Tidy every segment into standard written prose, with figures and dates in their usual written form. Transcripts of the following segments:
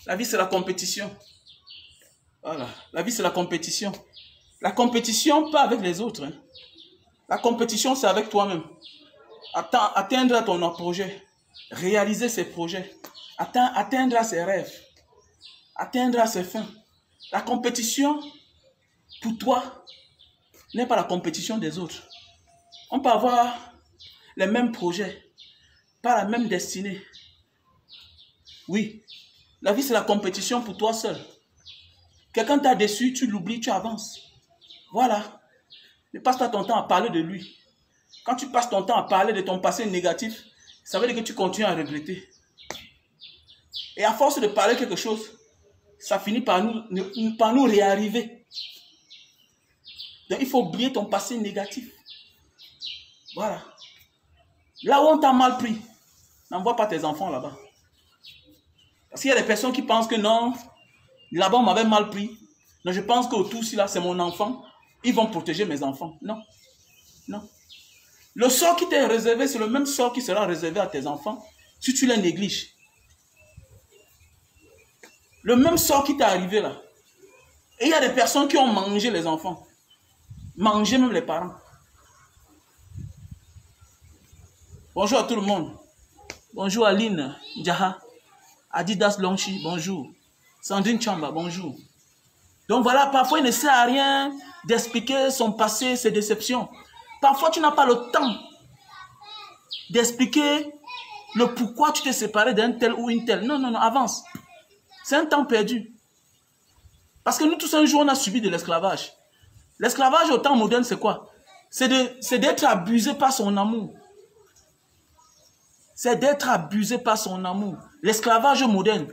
La vie, c'est la compétition. Voilà. La vie, c'est la compétition. La compétition, pas avec les autres. Hein. La compétition, c'est avec toi-même. Atteindre ton projet. Réaliser ses projets. Atteindre ses rêves. Atteindre ses fins. La compétition, pour toi, n'est pas la compétition des autres. On peut avoir les mêmes projets, pas la même destinée. Oui, la vie, c'est la compétition pour toi seul. Quelqu'un t'a déçu, tu l'oublies, tu avances. Voilà. Ne passe pas ton temps à parler de lui. Quand tu passes ton temps à parler de ton passé négatif, ça veut dire que tu continues à regretter. Et à force de parler quelque chose, ça finit par nous réarriver. Donc il faut oublier ton passé négatif. Voilà. Là où on t'a mal pris, n'envoie pas tes enfants là-bas. Parce qu'il y a des personnes qui pensent que non, là-bas on m'avait mal pris. Non, je pense qu'autour, si là c'est mon enfant, ils vont protéger mes enfants. Non. Non. Le sort qui t'est réservé, c'est le même sort qui sera réservé à tes enfants si tu les négliges. Le même sort qui t'est arrivé là. Et il y a des personnes qui ont mangé les enfants. Mangé même les parents. Bonjour à tout le monde. Bonjour Aline, Djaha, Adidas Longchi, bonjour. Sandrine Chamba, bonjour. Donc voilà, parfois il ne sert à rien d'expliquer son passé, ses déceptions. Parfois tu n'as pas le temps d'expliquer le pourquoi tu t'es séparé d'un tel ou une telle. Non, non, non, avance. C'est un temps perdu. Parce que nous tous un jour on a subi de l'esclavage. L'esclavage au temps moderne c'est quoi? C'est d'être abusé par son amour. C'est d'être abusé par son amour. L'esclavage moderne.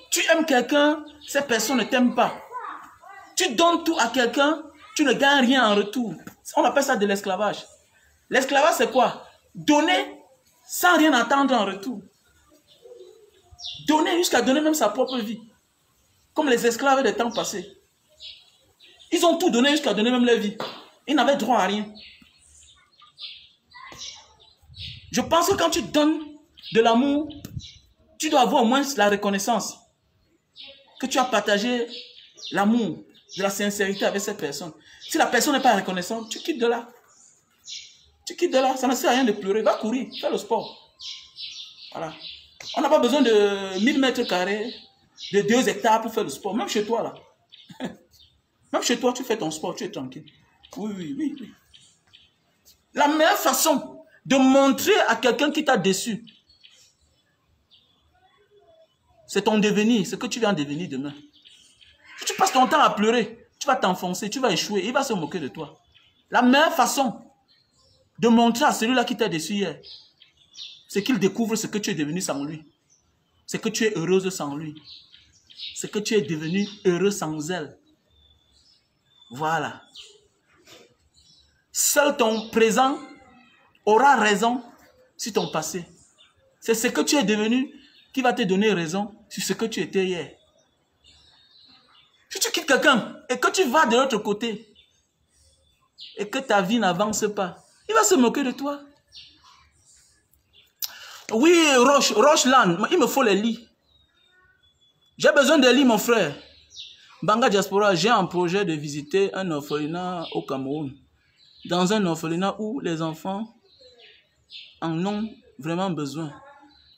Tu aimes quelqu'un, cette personne ne t'aime pas. Tu donnes tout à quelqu'un, tu ne gagnes rien en retour. On appelle ça de l'esclavage. L'esclavage, c'est quoi? Donner sans rien attendre en retour. Donner jusqu'à donner même sa propre vie. Comme les esclaves des temps passés. Ils ont tout donné jusqu'à donner même leur vie. Ils n'avaient droit à rien. Je pense que quand tu donnes de l'amour, tu dois avoir au moins la reconnaissance que tu as partagé l'amour, de la sincérité avec cette personne. Si la personne n'est pas reconnaissante, tu quittes de là. Tu quittes de là, ça ne sert à rien de pleurer. Va courir, fais le sport. Voilà. On n'a pas besoin de 1000 mètres carrés, de 2 hectares pour faire le sport. Même chez toi, là. Même chez toi, tu fais ton sport, tu es tranquille. Oui, oui, oui, oui. La meilleure façon de montrer à quelqu'un qui t'a déçu, c'est ton devenir, ce que tu vas en devenir demain. Si tu passes ton temps à pleurer, tu vas t'enfoncer, tu vas échouer, il va se moquer de toi. La meilleure façon de montrer à celui-là qui t'a déçu hier, c'est qu'il découvre ce que tu es devenu sans lui. C'est que tu es heureuse sans lui. C'est que tu es devenu heureux sans elle. Voilà. Seul ton présent aura raison sur ton passé. C'est ce que tu es devenu qui va te donner raison sur ce que tu étais hier. Si tu quittes quelqu'un et que tu vas de l'autre côté et que ta vie n'avance pas, il va se moquer de toi. Oui, Rocheland, il me faut les lits. J'ai besoin de lits, mon frère. Banga Diaspora, j'ai un projet de visiter un orphelinat au Cameroun. Dans un orphelinat où les enfants en ont vraiment besoin.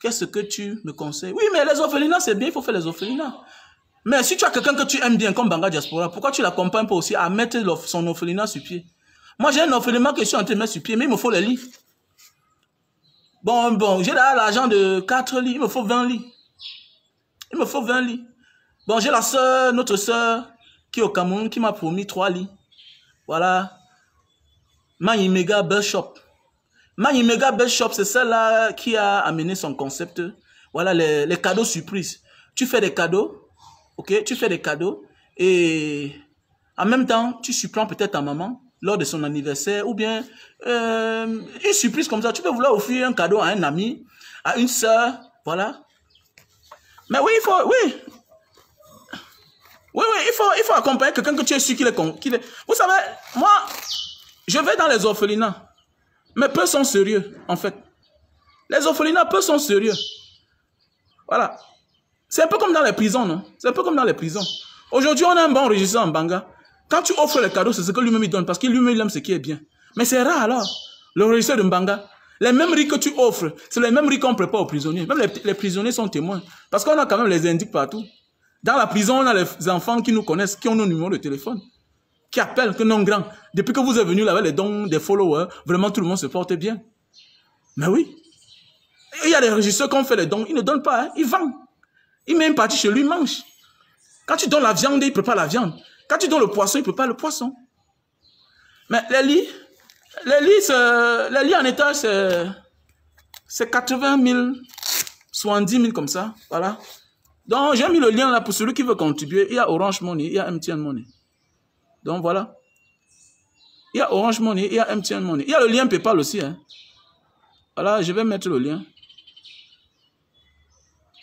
Qu'est-ce que tu me conseilles? Oui, mais les orphelinats, c'est bien, il faut faire les orphelinats. Mais si tu as quelqu'un que tu aimes bien, comme Banga Diaspora, pourquoi tu l'accompagnes pas aussi à mettre son orphelinat sur pied? Moi, j'ai un orphelinat que je suis en train de mettre sur pied, mais il me faut les lits. Bon, j'ai là l'argent de 4 lits, il me faut 20 lits. Il me faut 20 lits. Bon, j'ai la soeur, notre soeur, qui est au Cameroun, qui m'a promis 3 lits. Voilà. Maïmega Bell Shop. Maïmega Bell Shop, c'est celle-là qui a amené son concept. Voilà, les cadeaux surprises. Tu fais des cadeaux, ok? Tu fais des cadeaux et en même temps, tu surprends peut-être ta maman lors de son anniversaire ou bien une surprise comme ça. Tu peux vouloir offrir un cadeau à un ami, à une soeur, voilà. Mais oui, il faut, oui. Oui, il faut accompagner quelqu'un que tu es sûr qu'il est. Vous savez, moi, je vais dans les orphelinats. Mais peu sont sérieux, en fait. Les orphelinats, peu sont sérieux. Voilà. C'est un peu comme dans les prisons, non? C'est un peu comme dans les prisons. Aujourd'hui, on a un bon régisseur en Banga. Quand tu offres les cadeaux, c'est ce que lui-même il donne, parce que lui-même il aime ce qui est bien. Mais c'est rare alors, le régisseur de Mbanga. Les mêmes riz que tu offres, c'est les mêmes riz qu'on prépare aux prisonniers. Même les prisonniers sont témoins. Parce qu'on a quand même les indices partout. Dans la prison, on a les enfants qui nous connaissent, qui ont nos numéros de téléphone, qui appellent, que non grand. Depuis que vous êtes venus là avec les dons des followers, vraiment tout le monde se porte bien. Mais oui. Il y a des régisseurs qui ont fait les dons, ils ne donnent pas, hein, ils vendent. Il met une partie chez lui, il mange. Quand tu donnes la viande, il prépare la viande. Quand tu donnes le poisson, il prépare le poisson. Mais les lits en étage, c'est 80 000, 70 000 comme ça. Voilà. Donc, j'ai mis le lien là pour celui qui veut contribuer. Il y a Orange Money, il y a MTN Money. Donc, voilà. Il y a Orange Money, il y a MTN Money. Il y a le lien PayPal aussi. Hein. Voilà, je vais mettre le lien.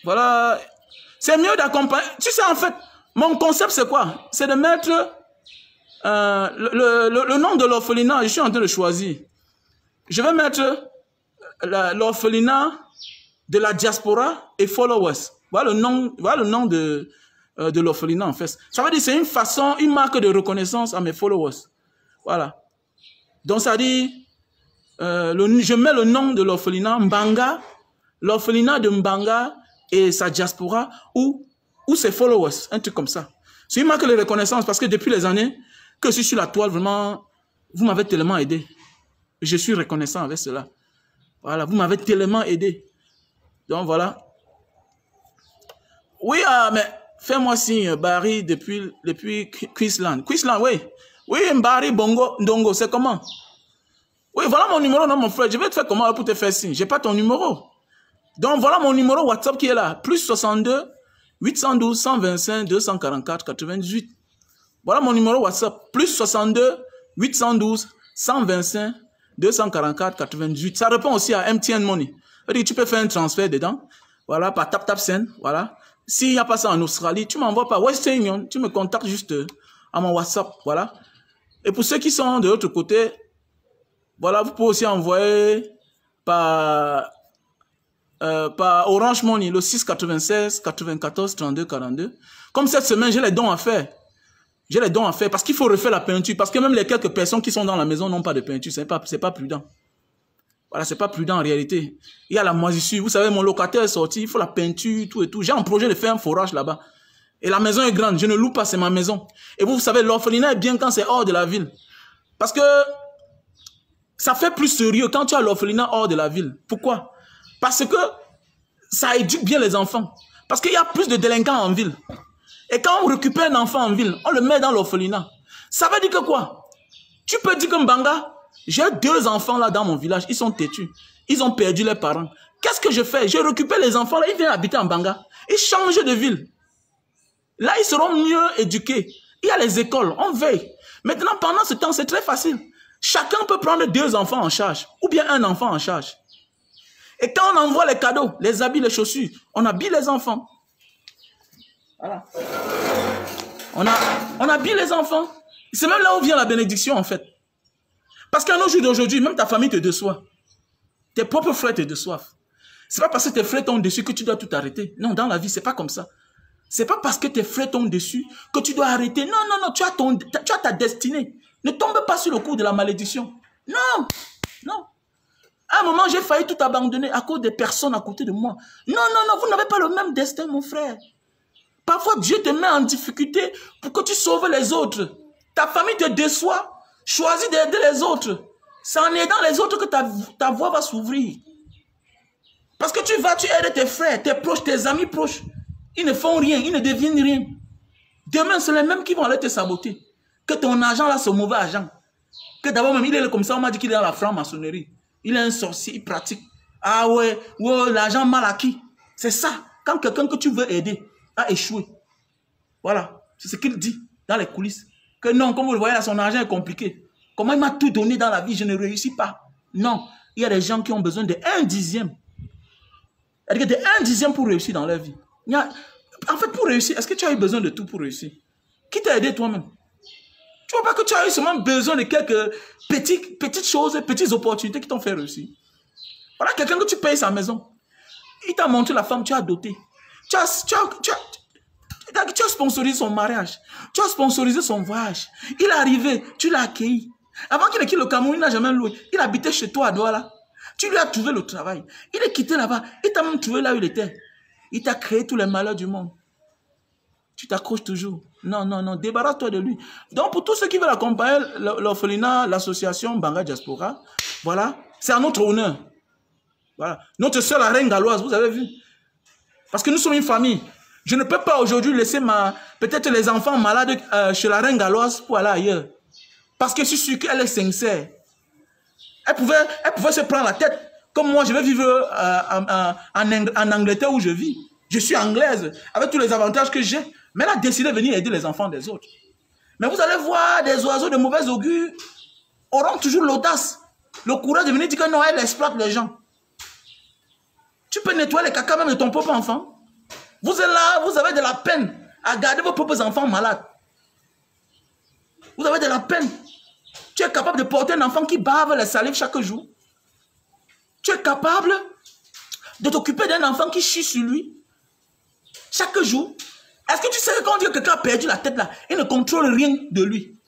Voilà. C'est mieux d'accompagner. Tu sais, en fait, mon concept, c'est quoi? C'est de mettre le nom de l'orphelinat. Je suis en train de choisir. Je vais mettre l'orphelinat de la diaspora et followers. Voilà le nom de l'orphelinat, en fait. Ça veut dire que c'est une façon, une marque de reconnaissance à mes followers. Voilà. Donc, ça dit, je mets le nom de l'orphelinat Mbanga, l'orphelinat de Mbanga et sa diaspora ou ses followers, un truc comme ça. C'est une marque de reconnaissance parce que depuis les années que je suis sur la toile, vraiment, vous m'avez tellement aidé. Je suis reconnaissant avec cela. Voilà, vous m'avez tellement aidé. Donc voilà. Oui, mais fais-moi signe, Barry, depuis Queensland. Queensland, oui. Oui, Barry Bongo, Ndongo, c'est comment? Oui, voilà mon numéro, non, mon frère. Je vais te faire comment pour te faire signe? J'ai pas ton numéro. Donc voilà mon numéro WhatsApp qui est là. Plus 62 812 125 244 98. Voilà mon numéro WhatsApp. Plus 62 812 125 244 98. Ça répond aussi à MTN Money. C'est-à-dire que tu peux faire un transfert dedans. Voilà, par TapTapSend. Voilà. S'il n'y a pas ça en Australie, tu m'envoies par Western Union. Tu me contactes juste à mon WhatsApp. Voilà. Et pour ceux qui sont de l'autre côté, voilà, vous pouvez aussi envoyer par Orange Money, le 696 94 32 42. Comme cette semaine, j'ai les dons à faire. J'ai les dons à faire parce qu'il faut refaire la peinture. Parce que même les quelques personnes qui sont dans la maison n'ont pas de peinture. C'est pas prudent. Voilà, c'est pas prudent en réalité. Il y a la moisissure. Vous savez, mon locataire est sorti. Il faut la peinture, tout et tout. J'ai un projet de faire un forage là-bas. Et la maison est grande. Je ne loue pas, c'est ma maison. Et vous savez, l'orphelinat est bien quand c'est hors de la ville. Parce que ça fait plus sérieux quand tu as l'orphelinat hors de la ville. Pourquoi? Parce que ça éduque bien les enfants. Parce qu'il y a plus de délinquants en ville. Et quand on récupère un enfant en ville, on le met dans l'orphelinat. Ça veut dire que quoi? Tu peux dire que Mbanga, j'ai 2 enfants là dans mon village, ils sont têtus. Ils ont perdu leurs parents. Qu'est-ce que je fais? Je récupère les enfants là, ils viennent habiter en Mbanga. Ils changent de ville. Là, ils seront mieux éduqués. Il y a les écoles, on veille. Maintenant, pendant ce temps, c'est très facile. Chacun peut prendre 2 enfants en charge, ou bien un enfant en charge. Et quand on envoie les cadeaux, les habits, les chaussures, on habille les enfants. Voilà. On habille les enfants. C'est même là où vient la bénédiction, en fait. Parce qu'à nos jours d'aujourd'hui, même ta famille te déçoit. Tes propres frères te déçoivent. C'est pas parce que tes frères t'ont déçu que tu dois tout arrêter. Non, dans la vie, c'est pas comme ça. C'est pas parce que tes frères t'ont déçu que tu dois arrêter. Non, non, non, tu as ta destinée. Ne tombe pas sur le coup de la malédiction. Non, non. À un moment, j'ai failli tout abandonner à cause des personnes à côté de moi. Non, non, non, vous n'avez pas le même destin, mon frère. Parfois, Dieu te met en difficulté pour que tu sauves les autres. Ta famille te déçoit. Choisis d'aider les autres. C'est en aidant les autres que ta voie va s'ouvrir. Parce que tu aides tes frères, tes proches, tes amis proches. Ils ne font rien, ils ne deviennent rien. Demain, c'est les mêmes qui vont aller te saboter. Que ton argent là, c'est mauvais argent. Que d'abord même, il est comme ça, on m'a dit qu'il est dans la franc-maçonnerie. Il est un sorcier, il pratique. Ah ouais, l'argent mal acquis. C'est ça. Quand quelqu'un que tu veux aider a échoué. Voilà. C'est ce qu'il dit dans les coulisses. Que non, comme vous le voyez là, son argent est compliqué. Comment il m'a tout donné dans la vie, je ne réussis pas. Non. Il y a des gens qui ont besoin de 1/10. C'est-à-dire de 1/10 pour réussir dans leur vie. En fait, pour réussir, est-ce que tu as eu besoin de tout pour réussir? Qui t'a aidé toi-même? Tu ne vois pas que tu as eu seulement besoin de quelques petites choses, petites opportunités qui t'ont fait réussir. Voilà quelqu'un que tu payes sa maison. Il t'a montré la femme, tu as doté. Tu as sponsorisé son mariage. Tu as sponsorisé son voyage. Il est arrivé, tu l'as accueilli. Avant qu'il ne quitte le Cameroun, il n'a jamais loué. Il habitait chez toi à Douala. Tu lui as trouvé le travail. Il est quitté là-bas. Il t'a même trouvé là où il était. Il t'a créé tous les malheurs du monde. Tu t'accroches toujours. Non, non, non, débarrasse-toi de lui. Donc, pour tous ceux qui veulent accompagner l'orphelinat, l'association Banga Diaspora, voilà, c'est à notre honneur. Voilà. Notre sœur, la reine galloise, vous avez vu. Parce que nous sommes une famille. Je ne peux pas aujourd'hui laisser peut-être les enfants malades chez la reine galloise pour aller ailleurs. Parce que je suis sûr qu'elle est sincère. Elle pouvait se prendre la tête. Comme moi, je vais vivre en Angleterre où je vis. Je suis anglaise, avec tous les avantages que j'ai. Mais elle a décidé de venir aider les enfants des autres. Mais vous allez voir, des oiseaux de mauvais augure auront toujours l'audace, le courage de venir dire que non, elle exploite les gens. Tu peux nettoyer les caca même de ton propre enfant. Vous êtes là, vous avez de la peine à garder vos propres enfants malades. Vous avez de la peine. Tu es capable de porter un enfant qui bave les salives chaque jour. Tu es capable de t'occuper d'un enfant qui chie sur lui chaque jour. Est-ce que tu sais que quand on dit que quelqu'un a perdu la tête là, il ne contrôle rien de lui?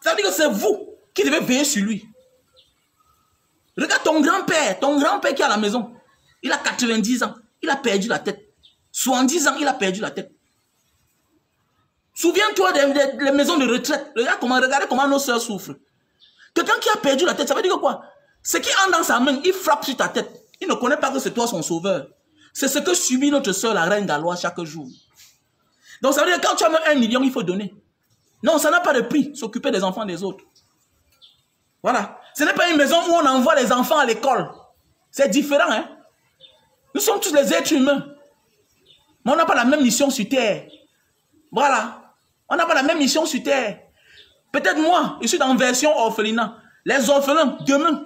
Ça veut dire que c'est vous qui devez veiller sur lui. Regarde ton grand-père qui est à la maison. Il a 90 ans, il a perdu la tête. 70 ans, il a perdu la tête. Souviens-toi des maisons de retraite. Regardez comment nos soeurs souffrent. Quelqu'un qui a perdu la tête, ça veut dire quoi? Ce qui entre dans sa main, il frappe sur ta tête. Il ne connaît pas que c'est toi son sauveur. C'est ce que subit notre soeur, la reine galloise, chaque jour. Donc ça veut dire que quand tu as 1 million, il faut donner. Non, ça n'a pas de prix, s'occuper des enfants des autres. Voilà. Ce n'est pas une maison où on envoie les enfants à l'école. C'est différent, hein. Nous sommes tous les êtres humains. Mais on n'a pas la même mission sur Terre. Voilà. On n'a pas la même mission sur Terre. Peut-être moi, je suis dans une version orphelinat. Les orphelins, demain,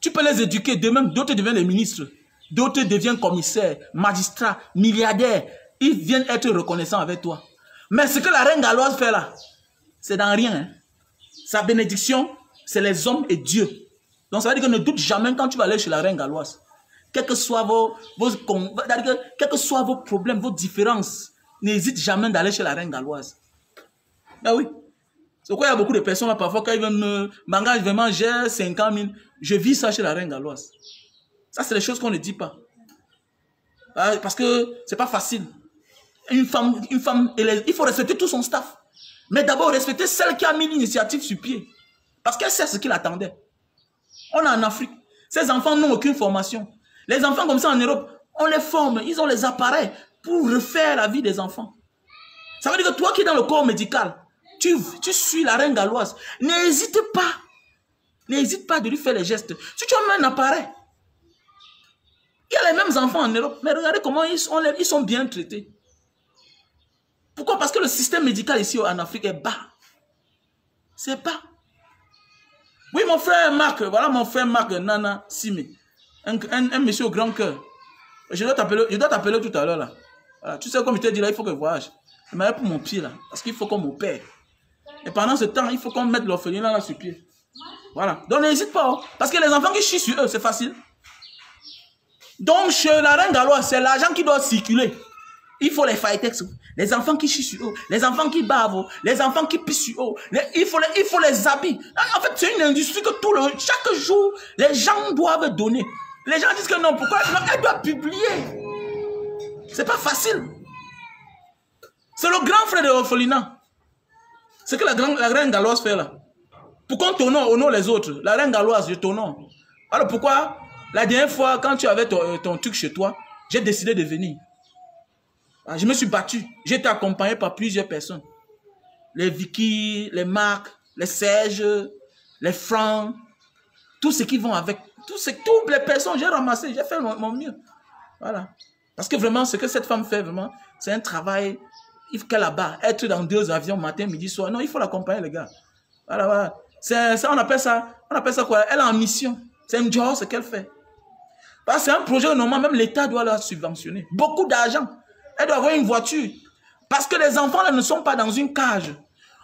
tu peux les éduquer. Demain, d'autres deviennent les ministres. D'autres deviennent commissaires, magistrats, milliardaires. Ils viennent être reconnaissants avec toi. Mais ce que la reine galloise fait là, c'est dans rien. Hein. Sa bénédiction, c'est les hommes et Dieu. Donc ça veut dire que ne doute jamais quand tu vas aller chez la reine galloise. Quels que soient vos problèmes, vos différences, n'hésite jamais d'aller chez la reine galloise. Ben oui. C'est pourquoi il y a beaucoup de personnes là, parfois, quand ils veulent me m'engagent vraiment, j'ai 50 000, je vis ça chez la reine galloise. Ça, c'est les choses qu'on ne dit pas. Parce que c'est pas facile. Une femme, il faut respecter tout son staff. Mais d'abord, respecter celle qui a mis l'initiative sur pied. Parce qu'elle sait ce qu'il attendait. On est en Afrique. Ces enfants n'ont aucune formation. Les enfants comme ça en Europe, on les forme. Ils ont les appareils pour refaire la vie des enfants. Ça veut dire que toi qui es dans le corps médical, tu suis la reine galloise. N'hésite pas. N'hésite pas de lui faire les gestes. Si tu as un appareil, il y a les mêmes enfants en Europe. Mais regardez comment ils sont bien traités. Pourquoi? Parce que le système médical ici en Afrique est bas. C'est bas. Oui, mon frère Marc, voilà mon frère Marc Nana Sime. Un monsieur au grand cœur. Je dois t'appeler tout à l'heure là. Voilà. Tu sais comme je te dis là, il faut que je voyage. Je m'arrête pour mon pied là. Parce qu'il faut qu'on m'opère. Et pendant ce temps, il faut qu'on mette l'orphelinat là sur pied. Voilà. Donc n'hésite pas. Oh. Parce que les enfants qui chient sur eux, c'est facile. Donc chez la reine galloise, c'est l'argent qui doit circuler. Il faut les fighter. Les enfants qui chient sur eux, les enfants qui bavent, les enfants qui pissent sur eux. Il faut les habiller. En fait, c'est une industrie que chaque jour, les gens doivent donner. Les gens disent que non, pourquoi? Non, elle doit publier. C'est pas facile. C'est le grand frère de l'orphelinat. C'est que la reine galloise fait là. Pourquoi on t'honore les autres? La reine galloise, je t'honore. Alors pourquoi, la dernière fois, quand tu avais ton truc chez toi, j'ai décidé de venir. Je me suis battu. J'ai été accompagné par plusieurs personnes. Les Vicky, les Marc, les Serge, les Franck, tous ceux qui vont avec. Toutes les personnes, j'ai ramassé, j'ai fait mon mieux. Voilà. Parce que vraiment, ce que cette femme fait, vraiment, c'est un travail. Il faut qu'elle là-bas, être dans 2 avions, matin, midi, soir. Non, il faut l'accompagner, les gars. Voilà, voilà. On appelle ça quoi? Elle est en mission. C'est un job, ce qu'elle fait. Parce que c'est un projet, normalement, même l'État doit la subventionner. Beaucoup d'argent. Elle doit avoir une voiture. Parce que les enfants là, ne sont pas dans une cage.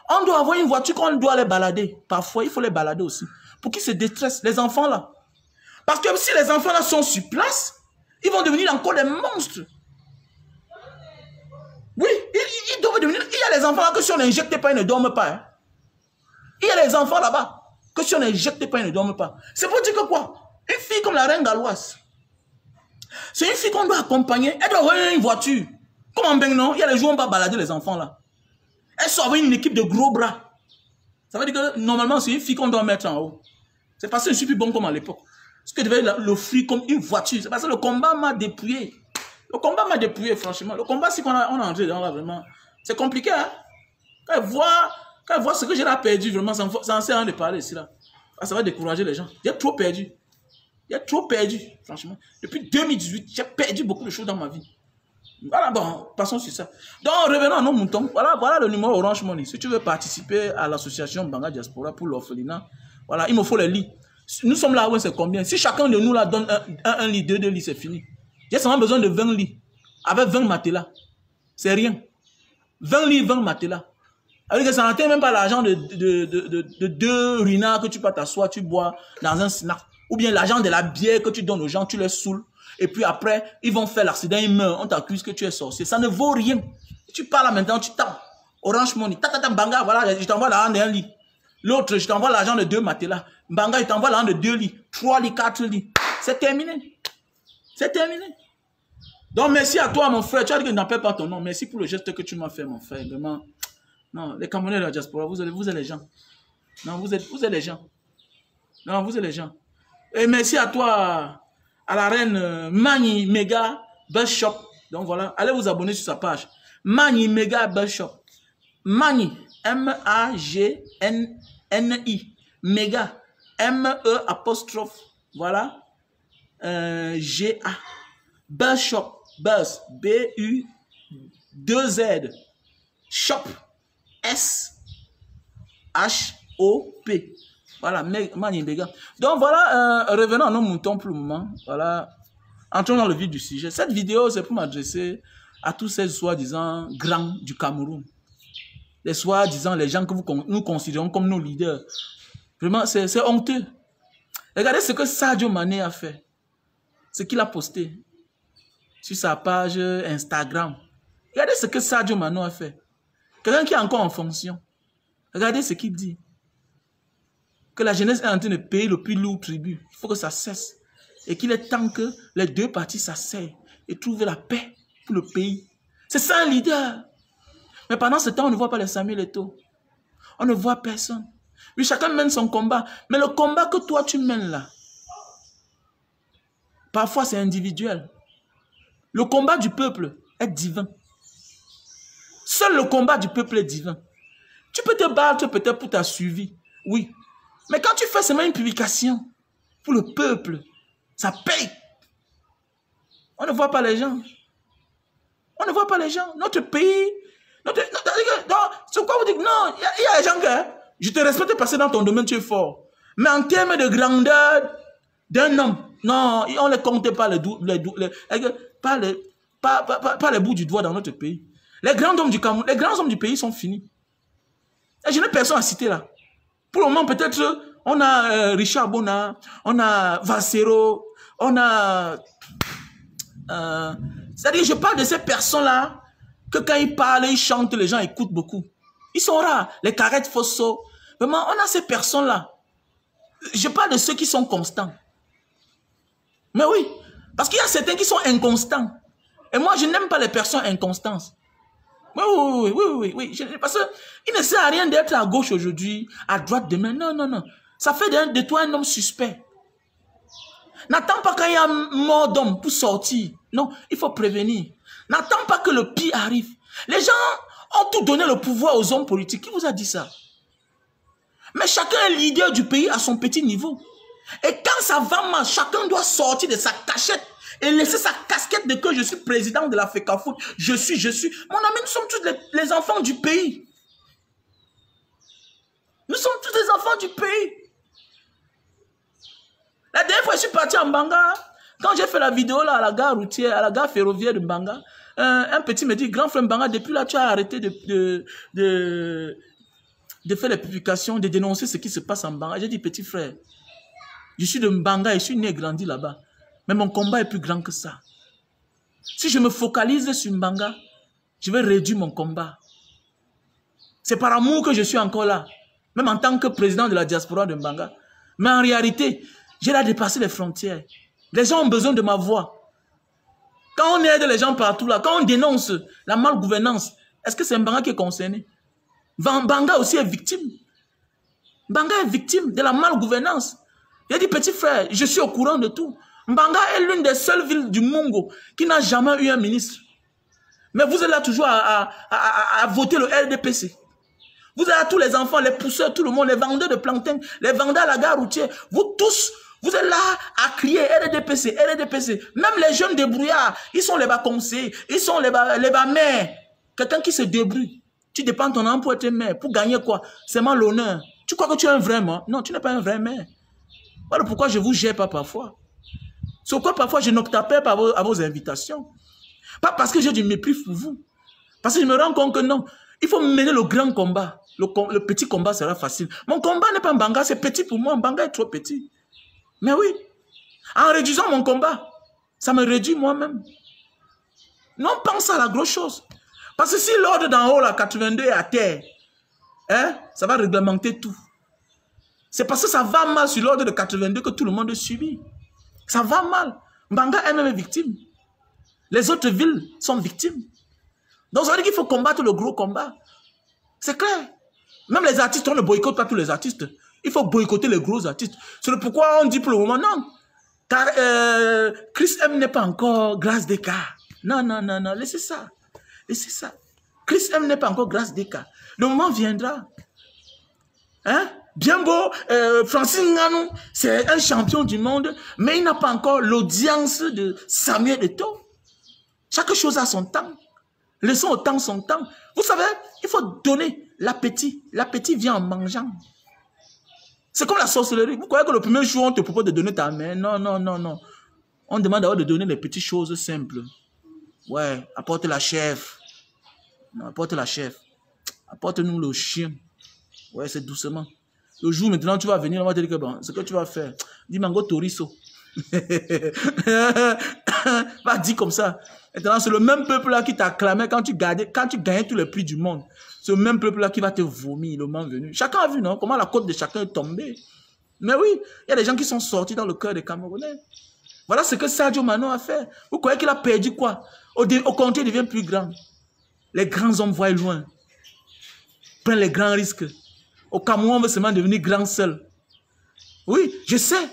On doit avoir une voiture qu'on doit les balader. Parfois, il faut les balader aussi. Pour qu'ils se déstressent, les enfants là. Parce que si les enfants là sont sur place, ils vont devenir encore des monstres. a les enfants là que si on n'injecte pas, ils ne dorment pas. Hein. Il y a les enfants là-bas que si on n'injecte pas, ils ne dorment pas. C'est pour dire que quoi? Une fille comme la reine galloise, c'est une fille qu'on doit accompagner. Elle doit avoir une voiture. Comme en Beng, non? Il y a les jours où on va balader les enfants là. Elle sort avec une équipe de gros bras. Ça veut dire que normalement, c'est une fille qu'on doit mettre en haut. C'est parce que je ne suis plus bon comme à l'époque. Parce que je devais l'offrir comme une voiture. C'est parce que le combat m'a dépouillé. Le combat m'a dépouillé, franchement. Le combat, c'est qu'on a entré dans là, vraiment. C'est compliqué, hein? Quand elle voit ce que j'ai là perdu, vraiment, ça en sert à rien de parler ici, là. Ah, ça va décourager les gens. J'ai trop perdu. J'ai trop perdu, franchement. Depuis 2018, j'ai perdu beaucoup de choses dans ma vie. Voilà, bon, passons sur ça. Donc, revenons à nos moutons. Voilà le numéro Orange Money. Si tu veux participer à l'association Mbanga Diaspora pour l'orphelinat, voilà, il me faut les lits. Nous sommes là, ouais, c'est combien? Si chacun de nous là donne un lit, deux lits, c'est fini. J'ai seulement besoin de 20 lits. Avec 20 matelas. C'est rien. 20 lits, 20 matelas. Avec que ça n'atteint même pas l'argent de 2 ruinards que tu peux t'asseoir, tu bois dans un snack. Ou bien l'argent de la bière que tu donnes aux gens, tu les saoules. Et puis après, ils vont faire l'accident, ils meurent. On t'accuse que tu es sorcier. Ça ne vaut rien. Tu parles là maintenant, tu tapes. Orange Money. Banga, voilà, je t'envoie l'argent d'un lit. L'autre, je t'envoie l'argent de 2 matelas. Banga, je t'envoie l'argent de 2 lits. 3 lits, 4 lits. C'est terminé. C'est terminé. Donc, merci à toi, mon frère. Tu as dit que je n'appelle pas ton nom. Merci pour le geste que tu m'as fait, mon frère. Vraiment. Non, les Camerounais de la diaspora, vous êtes les gens. Non, vous êtes les gens. Non, vous êtes les gens. Et merci à toi, à la reine Mani Mega Best Shop. Donc voilà, allez vous abonner sur sa page. Mani Mega Best Shop. Mani, M-A-G-N-N-I. Mega, M-E apostrophe. Voilà. G-A. Best Shop. Buzz, B-U-2-Z. Shop, S-H-O-P. Voilà, Mani Mega. Donc voilà, revenons à nos moutons pour le moment. Voilà, entrons dans le vif du sujet. Cette vidéo, c'est pour m'adresser à tous ces soi-disant grands du Cameroun. Les soi-disant, les gens que nous considérons comme nos leaders. Vraiment, c'est honteux. Regardez ce que Sadio Mané a fait. Ce qu'il a posté sur sa page Instagram. Regardez ce que Sadio Mané a fait. Quelqu'un qui est encore en fonction. Regardez ce qu'il dit. Que la jeunesse est en train de payer le plus lourd tribut. Il faut que ça cesse. Et qu'il est temps que les deux parties s'asseyent et trouvent la paix pour le pays. C'est ça un leader. Mais pendant ce temps, on ne voit pas les Samuel Eto'o. On ne voit personne. Oui, chacun mène son combat. Mais le combat que toi tu mènes là, parfois c'est individuel. Le combat du peuple est divin. Seul le combat du peuple est divin. Tu peux te battre peut-être pour ta survie. Oui. Mais quand tu fais seulement une publication pour le peuple, ça paye. On ne voit pas les gens. On ne voit pas les gens. Notre pays... C'est quoi vous dites? Non, il y a des gens que... Je te respecte parce que dans ton domaine, tu es fort. Mais en termes de grandeur d'un homme, non, on ne les compte pas pas les bouts du doigt dans notre pays. Les grands hommes du Cameroun, les grands hommes du pays sont finis. Et je n'ai personne à citer là. Pour le moment, peut-être, on a Richard Bona, on a Vassero, on a... c'est-à-dire, je parle de ces personnes-là, que quand ils parlent, ils chantent, les gens écoutent beaucoup. Ils sont rares. Les Carrettes Fosso. Vraiment, on a ces personnes-là. Je parle de ceux qui sont constants. Mais oui, parce qu'il y a certains qui sont inconstants. Et moi, je n'aime pas les personnes inconstantes. Oui. Parce qu'il ne sert à rien d'être à gauche aujourd'hui, à droite demain. Non. Ça fait de toi un homme suspect. N'attends pas quand il y a mort d'homme pour sortir. Non, il faut prévenir. N'attends pas que le pire arrive. Les gens ont tout donné le pouvoir aux hommes politiques. Qui vous a dit ça? Mais chacun est leader du pays à son petit niveau. Et quand ça va mal, chacun doit sortir de sa cachette et laisser sa casquette de que je suis président de la FECAFOOT. Je suis. Mon ami, nous sommes tous les enfants du pays. Nous sommes tous les enfants du pays. La dernière fois, je suis parti en Mbanga. Quand j'ai fait la vidéo là, à la gare routière, à la gare ferroviaire de Mbanga, un petit me dit, grand frère Mbanga, depuis là, tu as arrêté de faire les publications, de dénoncer ce qui se passe en Mbanga. J'ai dit, petit frère, je suis de Mbanga, je suis né et grandi là-bas. Mais mon combat est plus grand que ça. Si je me focalise sur Mbanga, je vais réduire mon combat. C'est par amour que je suis encore là. Même en tant que président de la diaspora de Mbanga. Mais en réalité, j'ai là dépassé les frontières. Les gens ont besoin de ma voix. Quand on aide les gens partout là, quand on dénonce la malgouvernance, est-ce que c'est Mbanga qui est concerné? Mbanga aussi est victime. Mbanga est victime de la malgouvernance. Il a dit, petit frère, je suis au courant de tout. Mbanga est l'une des seules villes du Mungo qui n'a jamais eu un ministre. Mais vous êtes là toujours à voter le LDPC. Vous êtes là tous les enfants, les pousseurs, tout le monde, les vendeurs de plantain, les vendeurs à la gare routière. Vous tous, vous êtes là à crier LDPC, LDPC. Même les jeunes débrouillards, ils sont les bas conseillers, ils sont les bas maires. Quelqu'un qui se débrouille. Tu dépends de ton emploi pour être maire. Pour gagner quoi? C'est mal l'honneur. Tu crois que tu es un vrai maire? Non, tu n'es pas un vrai maire. Voilà pourquoi je ne vous gère pas parfois. C'est pourquoi parfois je n'octope pas à vos invitations. Pas parce que j'ai du mépris pour vous. Parce que je me rends compte que non. Il faut mener le grand combat. Le petit combat sera facile. Mon combat n'est pas Mbanga, c'est petit pour moi. Mbanga est trop petit. Mais oui, en réduisant mon combat, ça me réduit moi-même. Non, pense à la grosse chose. Parce que si l'ordre d'en haut, là, 82 est à terre, hein, ça va réglementer tout. C'est parce que ça va mal sur l'ordre de 82 que tout le monde subit. Ça va mal. Mbanga est même victime. Les autres villes sont victimes. Donc ça veut dire qu'il faut combattre le gros combat. C'est clair. Même les artistes, on ne boycotte pas tous les artistes. Il faut boycotter les gros artistes. C'est pourquoi on dit pour le moment non. Car Chris M n'est pas encore grâce des cas. Non, non, non, non, laissez ça. Laissez ça. Chris M n'est pas encore grâce des cas. Le moment viendra. Hein? Bien beau, Francis Ngannou, c'est un champion du monde, mais il n'a pas encore l'audience de Samuel Eto'o. Chaque chose a son temps. Laissons au temps son temps. Vous savez, il faut donner l'appétit. L'appétit vient en mangeant. C'est comme la sorcellerie. Vous croyez que le premier jour, on te propose de donner ta main? Non, non, non, non. On demande d'abord de donner les petites choses simples. Ouais, apporte la chef. Non, apporte la chef. Apporte-nous le chien. Ouais, c'est doucement. Le jour maintenant, tu vas venir, on va te dire que bon, ce que tu vas faire, dis mango toriso. Va dire comme ça. Maintenant, c'est le même peuple-là qui t'acclamait quand tu gagnais tous les prix du monde. C'est le même peuple-là qui va te vomir le moment venu. Chacun a vu, non? Comment la côte de chacun est tombée. Mais oui, il y a des gens qui sont sortis dans le cœur des Camerounais. Voilà ce que Sadio Mano a fait. Vous croyez qu'il a perdu quoi? Au contraire, il devient plus grand. Les grands hommes voient loin. Prennent les grands risques. Au Cameroun, on veut seulement devenir grand seul. Oui, je sais.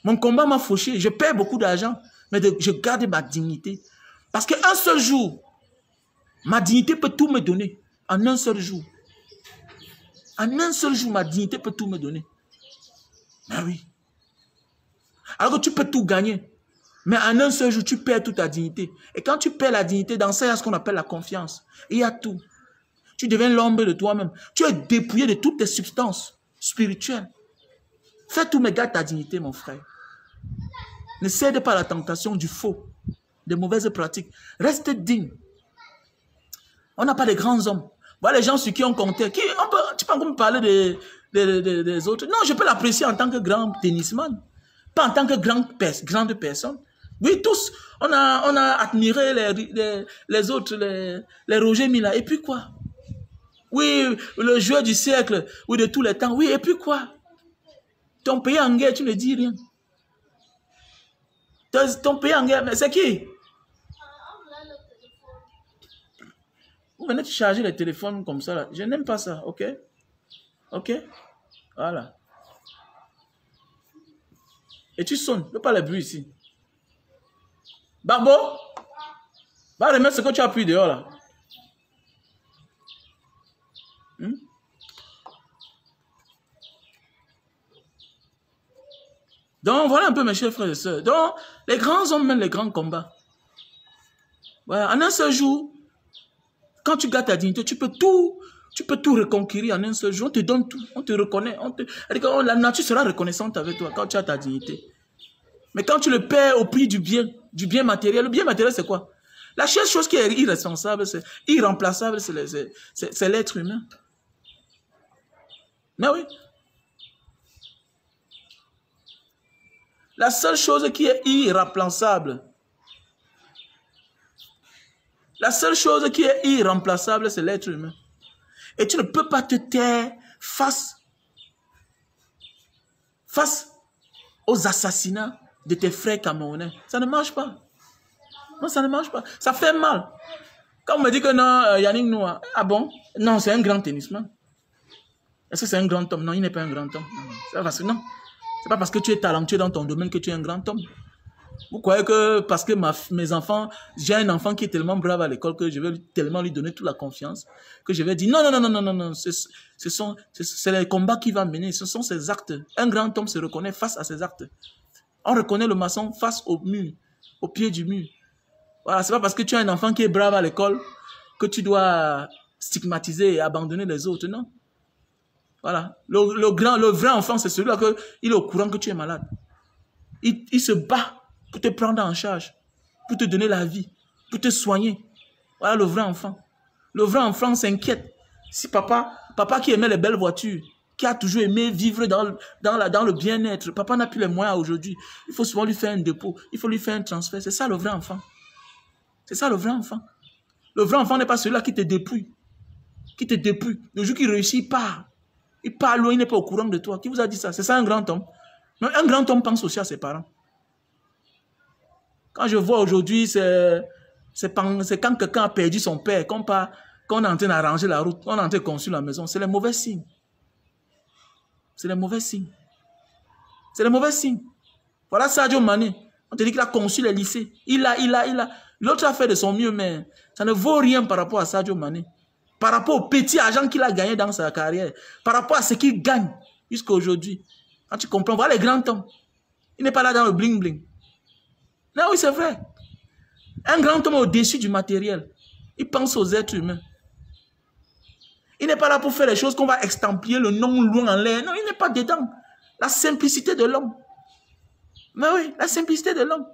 Mon combat m'a fauché. Je perds beaucoup d'argent, mais je garde ma dignité. Parce qu'un seul jour, ma dignité peut tout me donner. En un seul jour. En un seul jour, ma dignité peut tout me donner. Mais oui. Alors que tu peux tout gagner. Mais en un seul jour, tu perds toute ta dignité. Et quand tu perds la dignité, dans ça, il y a ce qu'on appelle la confiance. Et il y a tout. Tu deviens l'ombre de toi-même. Tu es dépouillé de toutes tes substances spirituelles. Fais tout, mais garde ta dignité, mon frère. Ne cède pas à la tentation du faux, des mauvaises pratiques. Reste digne. On n'a pas de grands hommes. Voilà les gens sur qui on comptait. Tu peux encore me parler des autres. Non, je peux l'apprécier en tant que grand tennisman. Pas en tant que grande personne. Oui, tous, on a admiré les autres, les Roger Mila. Et puis quoi? Oui, le joueur du siècle, oui, de tous les temps. Oui, et puis quoi? Ton pays en guerre, tu ne dis rien. Ton pays en guerre, mais c'est qui? Vous venez de charger les téléphones comme ça, là. Je n'aime pas ça, ok? Ok? Voilà. Et tu sonnes, ne fais pas les bruits ici. Barbo, va remettre ce que tu as pris dehors, là. Donc, voilà un peu mes chers frères et sœurs. Donc, les grands hommes mènent les grands combats. Ouais, en un seul jour, quand tu gardes ta dignité, tu peux tout reconquérir en un seul jour. On te donne tout, on te reconnaît. La nature sera reconnaissante avec toi quand tu as ta dignité. Mais quand tu le perds au prix du bien matériel, le bien matériel c'est quoi? La seule chose qui est irresponsable, c'est irremplaçable, c'est l'être humain. Mais oui. La seule chose qui est irremplaçable, c'est l'être humain. Et tu ne peux pas te taire face aux assassinats de tes frères camerounais. Ça ne marche pas. Non, ça ne marche pas. Ça fait mal. Quand on me dit que non, Yannick Noah, ah bon? Non, c'est un grand tennisman. Est-ce que c'est un grand homme? Non, il n'est pas un grand homme. Non, c'est pas parce que tu es talentueux dans ton domaine que tu es un grand homme. Vous croyez que parce que mes enfants, j'ai un enfant qui est tellement brave à l'école que je vais tellement lui donner toute la confiance que je vais dire non, c'est les combats qu'il va mener, ce sont ses actes. Un grand homme se reconnaît face à ses actes. On reconnaît le maçon face au mur, au pied du mur. Voilà, c'est pas parce que tu as un enfant qui est brave à l'école que tu dois stigmatiser et abandonner les autres, non. Voilà, le vrai enfant, c'est celui-là qu'il est au courant que tu es malade. Il se bat pour te prendre en charge, pour te donner la vie, pour te soigner. Voilà le vrai enfant. Le vrai enfant s'inquiète. Si papa qui aimait les belles voitures, qui a toujours aimé vivre dans le bien-être, papa n'a plus les moyens aujourd'hui, il faut souvent lui faire un dépôt, il faut lui faire un transfert. C'est ça le vrai enfant. C'est ça le vrai enfant. Le vrai enfant n'est pas celui-là qui te dépouille. Qui te dépouille. Le jour qu'il réussit, il part. Il part loin, il n'est pas au courant de toi. Qui vous a dit ça? C'est ça un grand homme. Mais un grand homme pense aussi à ses parents. Quand je vois aujourd'hui, c'est quand quelqu'un a perdu son père, qu'on est en train d'arranger la route, qu'on est en train de construire la maison. C'est les mauvais signes. C'est les mauvais signes. C'est les mauvais signes. Voilà Sadio Mané. On te dit qu'il a conçu les lycées. Il a. L'autre a fait de son mieux, mais ça ne vaut rien par rapport à Sadio Mané. Par rapport au petit argent qu'il a gagné dans sa carrière. Par rapport à ce qu'il gagne jusqu'à aujourd'hui. Quand tu comprends, voilà les grands hommes. Il n'est pas là dans le bling-bling. Non, oui, c'est vrai. Un grand homme au-dessus du matériel. Il pense aux êtres humains. Il n'est pas là pour faire les choses qu'on va extemplier le nom loin en l'air. Non, il n'est pas dedans. La simplicité de l'homme. Mais oui, la simplicité de l'homme.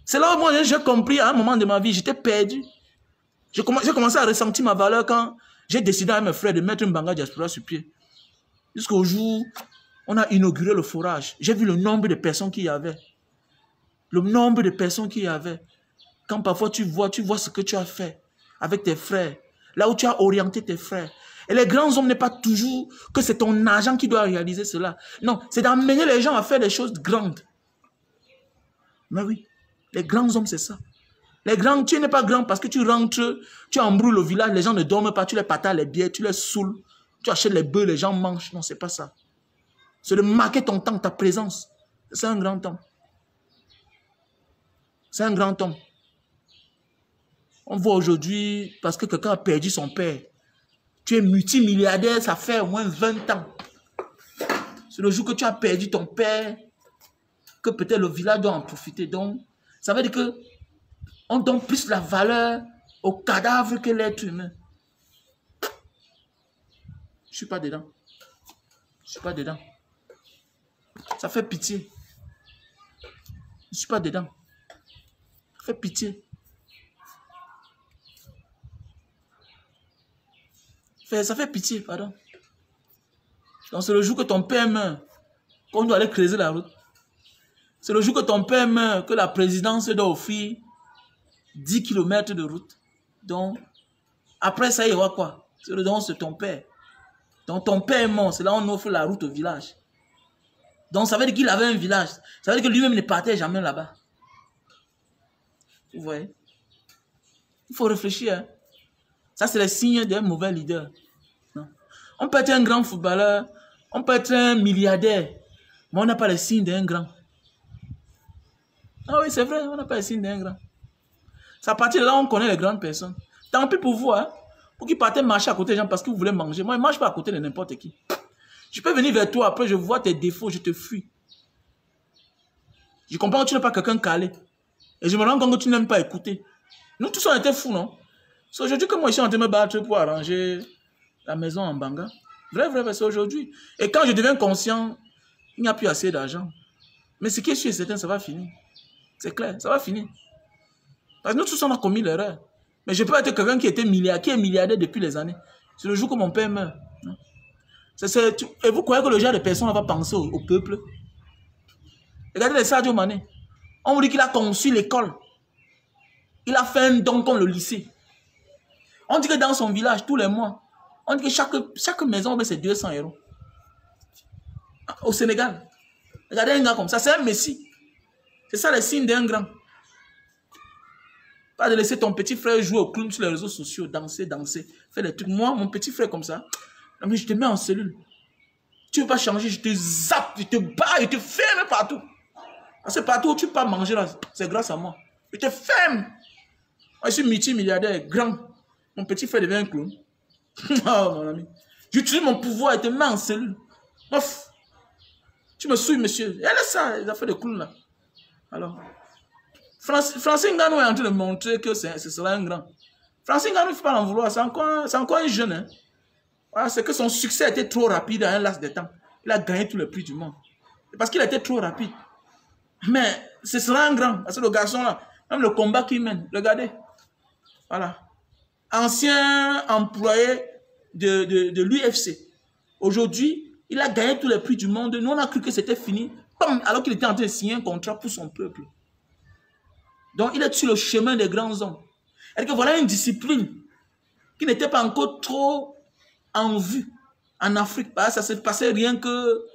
C'est là où moi j'ai compris à un moment de ma vie, j'étais perdu. J'ai commencé à ressentir ma valeur quand j'ai décidé à mes frères de mettre une Banga Diaspora sur pied. Jusqu'au jour où on a inauguré le forage. J'ai vu le nombre de personnes qu'il y avait. Le nombre de personnes qu'il y avait. Quand parfois tu vois ce que tu as fait avec tes frères. Là où tu as orienté tes frères. Et les grands hommes n'est pas toujours que c'est ton argent qui doit réaliser cela. Non, c'est d'amener les gens à faire des choses grandes. Mais oui, les grands hommes, c'est ça. Les grands, tu n'es pas grand parce que tu rentres, tu embrouilles le village, les gens ne dorment pas, tu les patates les bières, tu les saoules, tu achètes les bœufs, les gens mangent. Non, c'est pas ça. C'est de marquer ton temps, ta présence. C'est un grand homme. C'est un grand homme. On voit aujourd'hui, parce que quelqu'un a perdu son père, tu es multimilliardaire, ça fait au moins 20 ans. C'est le jour que tu as perdu ton père, que peut-être le village doit en profiter. Donc, ça veut dire que on donne plus la valeur au cadavre que l'être humain. Je ne suis pas dedans. Je ne suis pas dedans. Ça fait pitié. Je ne suis pas dedans. Ça fait pitié. Ça fait pitié, pardon. Donc c'est le jour que ton père meurt, qu'on doit aller creuser la route. C'est le jour que ton père meurt, que la présidence doit offrir 10 km de route. Donc, après ça, il y aura quoi? C'est le don de ton père. Donc ton père est mort, c'est là où on offre la route au village. Donc ça veut dire qu'il avait un village. Ça veut dire que lui-même ne partait jamais là-bas. Vous voyez? Il faut réfléchir. Hein? Ça, c'est le signe d'un mauvais leader. Non. On peut être un grand footballeur, on peut être un milliardaire, mais on n'a pas le signe d'un grand. Ah oui, c'est vrai, on n'a pas le signe d'un grand. C'est à partir de là on connaît les grandes personnes. Tant pis pour vous, hein, pour qu'ils partent marcher à côté des gens parce que vous voulez manger. Moi, je ne marche pas à côté de n'importe qui. Je peux venir vers toi, après je vois tes défauts, je te fuis. Je comprends que tu n'es pas quelqu'un calé. Et je me rends compte que tu n'aimes pas écouter. Nous tous on était fous, non? C'est aujourd'hui que moi je suis en train de me battre pour arranger la maison en Banga. Vrai, c'est aujourd'hui. Et quand je deviens conscient, il n'y a plus assez d'argent. Mais ce qui est sûr et certain, ça va finir. C'est clair, ça va finir. Parce que nous tous on a commis l'erreur. Mais je peux être quelqu'un qui est milliardaire depuis les années. C'est le jour que mon père meurt. Et vous croyez que le genre de personne va penser au peuple? Regardez les Sadio Mané. On vous dit qu'il a conçu l'école. Il a fait un don comme le lycée. On dit que dans son village, tous les mois, on dit que chaque maison, c'est 200 €. Au Sénégal. Regardez un gars comme ça, c'est un messie. C'est ça le signe d'un grand. Pas de laisser ton petit frère jouer au clown sur les réseaux sociaux, danser, faire des trucs. Moi, mon petit frère comme ça, mais je te mets en cellule. Tu ne veux pas changer, je te zappe, je te bats, je te ferme partout. Parce que partout où tu peux manger, c'est grâce à moi. Je te ferme. Moi, je suis multimilliardaire, grand. Mon petit frère devient un clown. Oh, mon ami. J'utilise mon pouvoir et te mets en cellule. Ouf. Tu me souilles, monsieur. Elle est ça, les affaires de clown là. Alors, Francine Nganou est en train de montrer que ce sera un grand. Francine Nganou, il ne faut pas l'en vouloir. C'est encore un jeune. Hein. Voilà, c'est que son succès a été trop rapide à un laps de temps. Il a gagné tout le prix du monde. Parce qu'il a été trop rapide. Mais ce sera un grand. Parce que le garçon là, même le combat qu'il mène, regardez. Voilà. Ancien employé de l'UFC. Aujourd'hui, il a gagné tous les prix du monde. Nous, on a cru que c'était fini. Alors qu'il était en train de signer un contrat pour son peuple. Donc, il est sur le chemin des grands hommes. Et que voilà une discipline qui n'était pas encore trop en vue en Afrique. Ça ne se passait rien que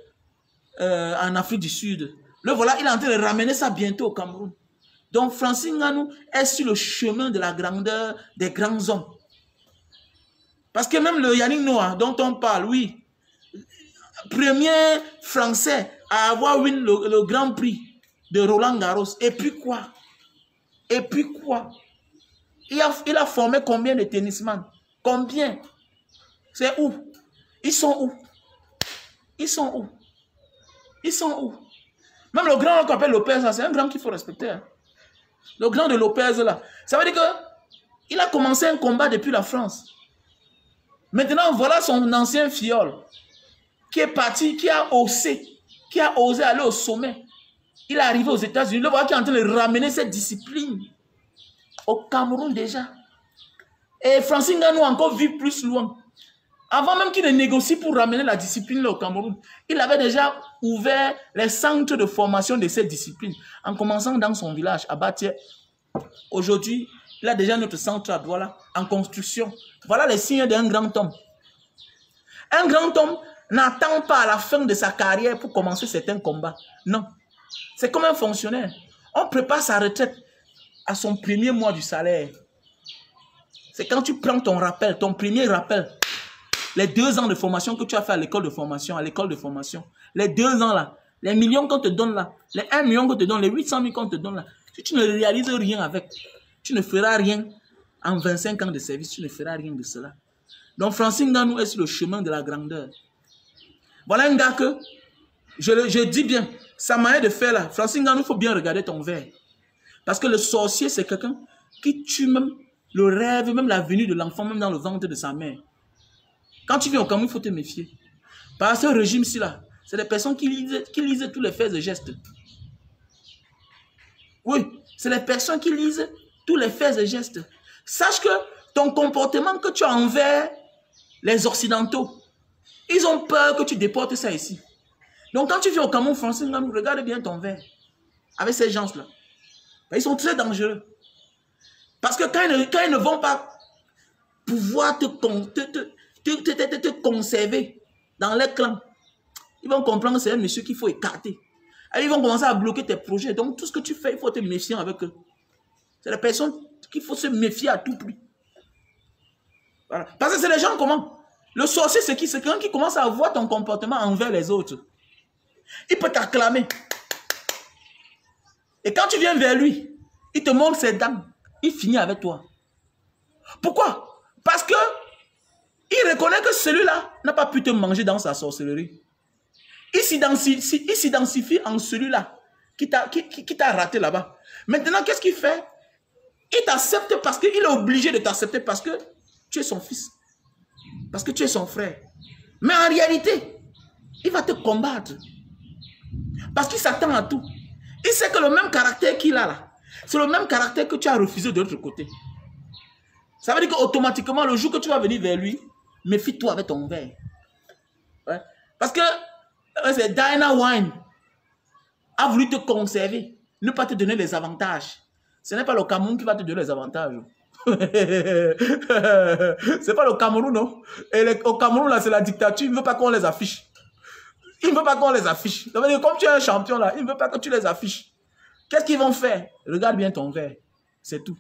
en Afrique du Sud. Le voilà, il est en train de ramener ça bientôt au Cameroun. Donc, Francine Nganou est sur le chemin de la grandeur des grands hommes. Parce que même le Yannick Noah dont on parle, oui, premier Français à avoir eu le Grand Prix de Roland Garros. Et puis quoi? Et puis quoi? Il a formé combien de tennisman? Combien? C'est où? Ils sont où? Ils sont où? Ils sont où? Même le grand qu'on appelle Lopez, c'est un grand qu'il faut respecter. Hein. Le grand de Lopez, là. Ça veut dire qu'il a commencé un combat depuis la France. Maintenant, voilà son ancien fiole qui est parti, qui a osé aller au sommet. Il est arrivé aux États-Unis. Le voilà qui est en train de ramener cette discipline au Cameroun déjà. Et Francine Nganou encore vu plus loin. Avant même qu'il ne négocie pour ramener la discipline là au Cameroun, il avait déjà ouvert les centres de formation de cette discipline, en commençant dans son village, à Batié. Aujourd'hui, il a déjà notre centre à Douala, en construction. Voilà les signes d'un grand homme. Un grand homme n'attend pas à la fin de sa carrière pour commencer certains combats. Non. C'est comme un fonctionnaire. On prépare sa retraite à son premier mois du salaire. C'est quand tu prends ton rappel, ton premier rappel. Les 2 ans de formation que tu as fait à l'école de formation, les 2 ans là, les millions qu'on te donne là, les 1 million qu'on te donne, les 800 000 qu'on te donne là, si tu ne réalises rien avec, tu ne feras rien en 25 ans de service, tu ne feras rien de cela. Donc Francine Nganou est sur le chemin de la grandeur. Voilà un gars que, je dis bien, sa manière de faire là, Francine Nganou, il faut bien regarder ton verre. Parce que le sorcier, c'est quelqu'un qui tue même le rêve, même la venue de l'enfant, même dans le ventre de sa mère. Quand tu viens au Cameroun, il faut te méfier. Par ce régime-ci là, c'est des personnes qui lisent tous les faits et gestes. Oui, c'est les personnes qui lisent tous les faits et gestes. Sache que ton comportement que tu as envers les Occidentaux, ils ont peur que tu déportes ça ici. Donc quand tu viens au Cameroun français, regarde bien ton verre. Avec ces gens-là. Ils sont très dangereux. Parce que quand ils ne vont pas pouvoir te conserver dans les clans, ils vont comprendre que c'est un monsieur qu'il faut écarter. Et ils vont commencer à bloquer tes projets. Donc tout ce que tu fais, il faut te méfier avec eux. C'est la personne qu'il faut se méfier à tout prix. Voilà. Parce que c'est les gens comment? Le sorcier, c'est qui? C'est quelqu'un qui commence à voir ton comportement envers les autres. Il peut t'acclamer. Et quand tu viens vers lui, il te montre ses dents. Il finit avec toi. Pourquoi? Parce que il reconnaît que celui-là n'a pas pu te manger dans sa sorcellerie. Il s'identifie en celui-là qui t'a raté là-bas. Maintenant, qu'est-ce qu'il fait? Il t'accepte parce qu'il est obligé de t'accepter parce que tu es son fils. Parce que tu es son frère. Mais en réalité, il va te combattre. Parce qu'il s'attend à tout. Il sait que le même caractère qu'il a là, c'est le même caractère que tu as refusé de l'autre côté. Ça veut dire qu'automatiquement, le jour que tu vas venir vers lui, méfie-toi avec ton verre. Ouais. Parce que Diana Wine a voulu te conserver, ne pas te donner les avantages. Ce n'est pas le Cameroun qui va te donner les avantages. C'est pas le Cameroun, non? Au Cameroun, là, c'est la dictature. Il ne veut pas qu'on les affiche. Il ne veut pas qu'on les affiche. Ça veut dire, comme tu es un champion, là, il ne veut pas que tu les affiches. Qu'est-ce qu'ils vont faire? Regarde bien ton verre. C'est tout.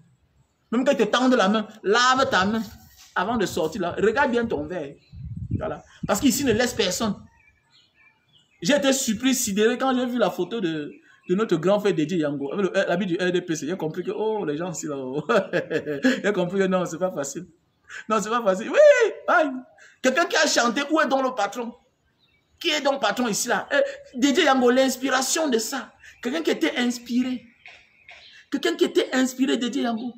Même quand ils te tendent la main, lave ta main avant de sortir là. Regarde bien ton verre. Voilà. Parce qu'ici, ne laisse personne. J'ai été surpris, sidéré quand j'ai vu la photo de notre grand frère Dédié Yango. Avec l'habit du RDPC. J'ai compris que, oh, les gens ici là. Oh. J'ai compris que non, c'est pas facile. Non, c'est pas facile. Oui, aïe. Quelqu'un qui a chanté, où est donc le patron? Qui est donc patron ici là? Dédié Yango, l'inspiration de ça. Quelqu'un qui était inspiré. Quelqu'un qui était inspiré, Dédié Yango.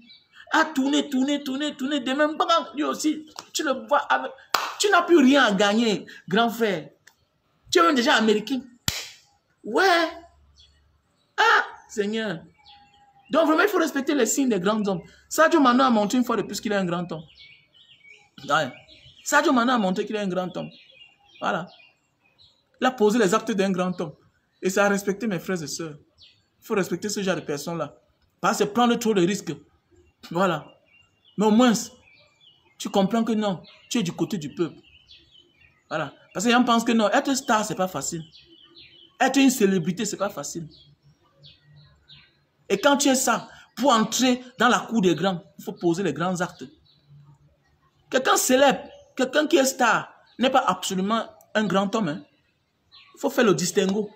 A tourné. De même, lui aussi, tu le vois avec... Tu n'as plus rien à gagner, grand frère. Tu es même déjà américain. Ouais. Ah, Seigneur. Donc vraiment, il faut respecter les signes des grands hommes. Sadio Mané a montré une fois de plus qu'il est un grand homme. Ouais. Sadio Mané a montré qu'il est un grand homme. Voilà. Il a posé les actes d'un grand homme. Et ça a respecté mes frères et sœurs. Il faut respecter ce genre de personnes-là. Parce que prendre trop de risques. Voilà. Mais au moins, tu comprends que non, tu es du côté du peuple. Voilà. Parce que les gens pensent que non, être star, c'est pas facile. Être une célébrité, c'est pas facile. Et quand tu es ça, pour entrer dans la cour des grands, il faut poser les grands actes. Quelqu'un célèbre, quelqu'un qui est star, n'est pas absolument un grand homme. Hein. Il faut faire le distinguo.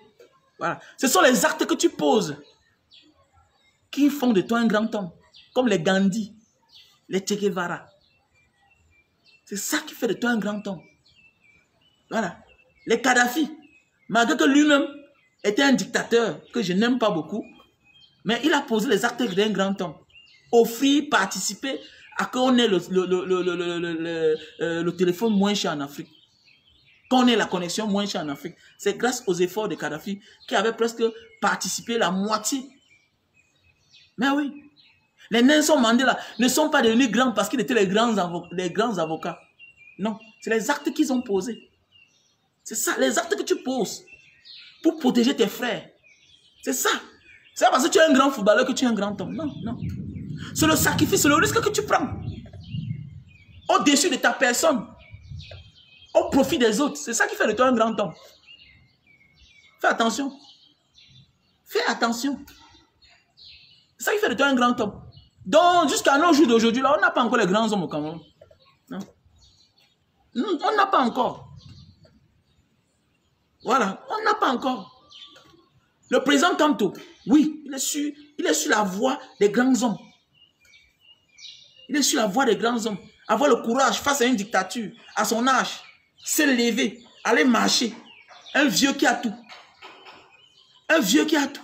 Voilà. Ce sont les actes que tu poses qui font de toi un grand homme. Comme les Gandhi, les Che Guevara. C'est ça qui fait de toi un grand homme. Voilà. Les Kadhafi, malgré que lui-même était un dictateur que je n'aime pas beaucoup, mais il a posé les actes d'un grand homme. Offrir, participer à qu'on ait le téléphone moins cher en Afrique. Qu'on ait la connexion moins chère en Afrique. C'est grâce aux efforts de Kadhafi qui avait presque participé la moitié. Mais oui. Les Nelson Mandela ne sont pas devenus grands parce qu'ils étaient les grands avocats. Non, c'est les actes qu'ils ont posés. C'est ça, les actes que tu poses pour protéger tes frères. C'est ça. C'est pas parce que tu es un grand footballeur que tu es un grand homme. Non, non. C'est le sacrifice, c'est le risque que tu prends. Au-dessus de ta personne. Au profit des autres. C'est ça qui fait de toi un grand homme. Fais attention. Fais attention. C'est ça qui fait de toi un grand homme. Donc, jusqu'à nos jours d'aujourd'hui, là, on n'a pas encore les grands hommes au Cameroun. Non. On n'a pas encore. Voilà, on n'a pas encore. Le président Kanto, oui, il est sur la voie des grands hommes. Il est sur la voie des grands hommes. Avoir le courage face à une dictature, à son âge, se lever, aller marcher. Un vieux qui a tout. Un vieux qui a tout.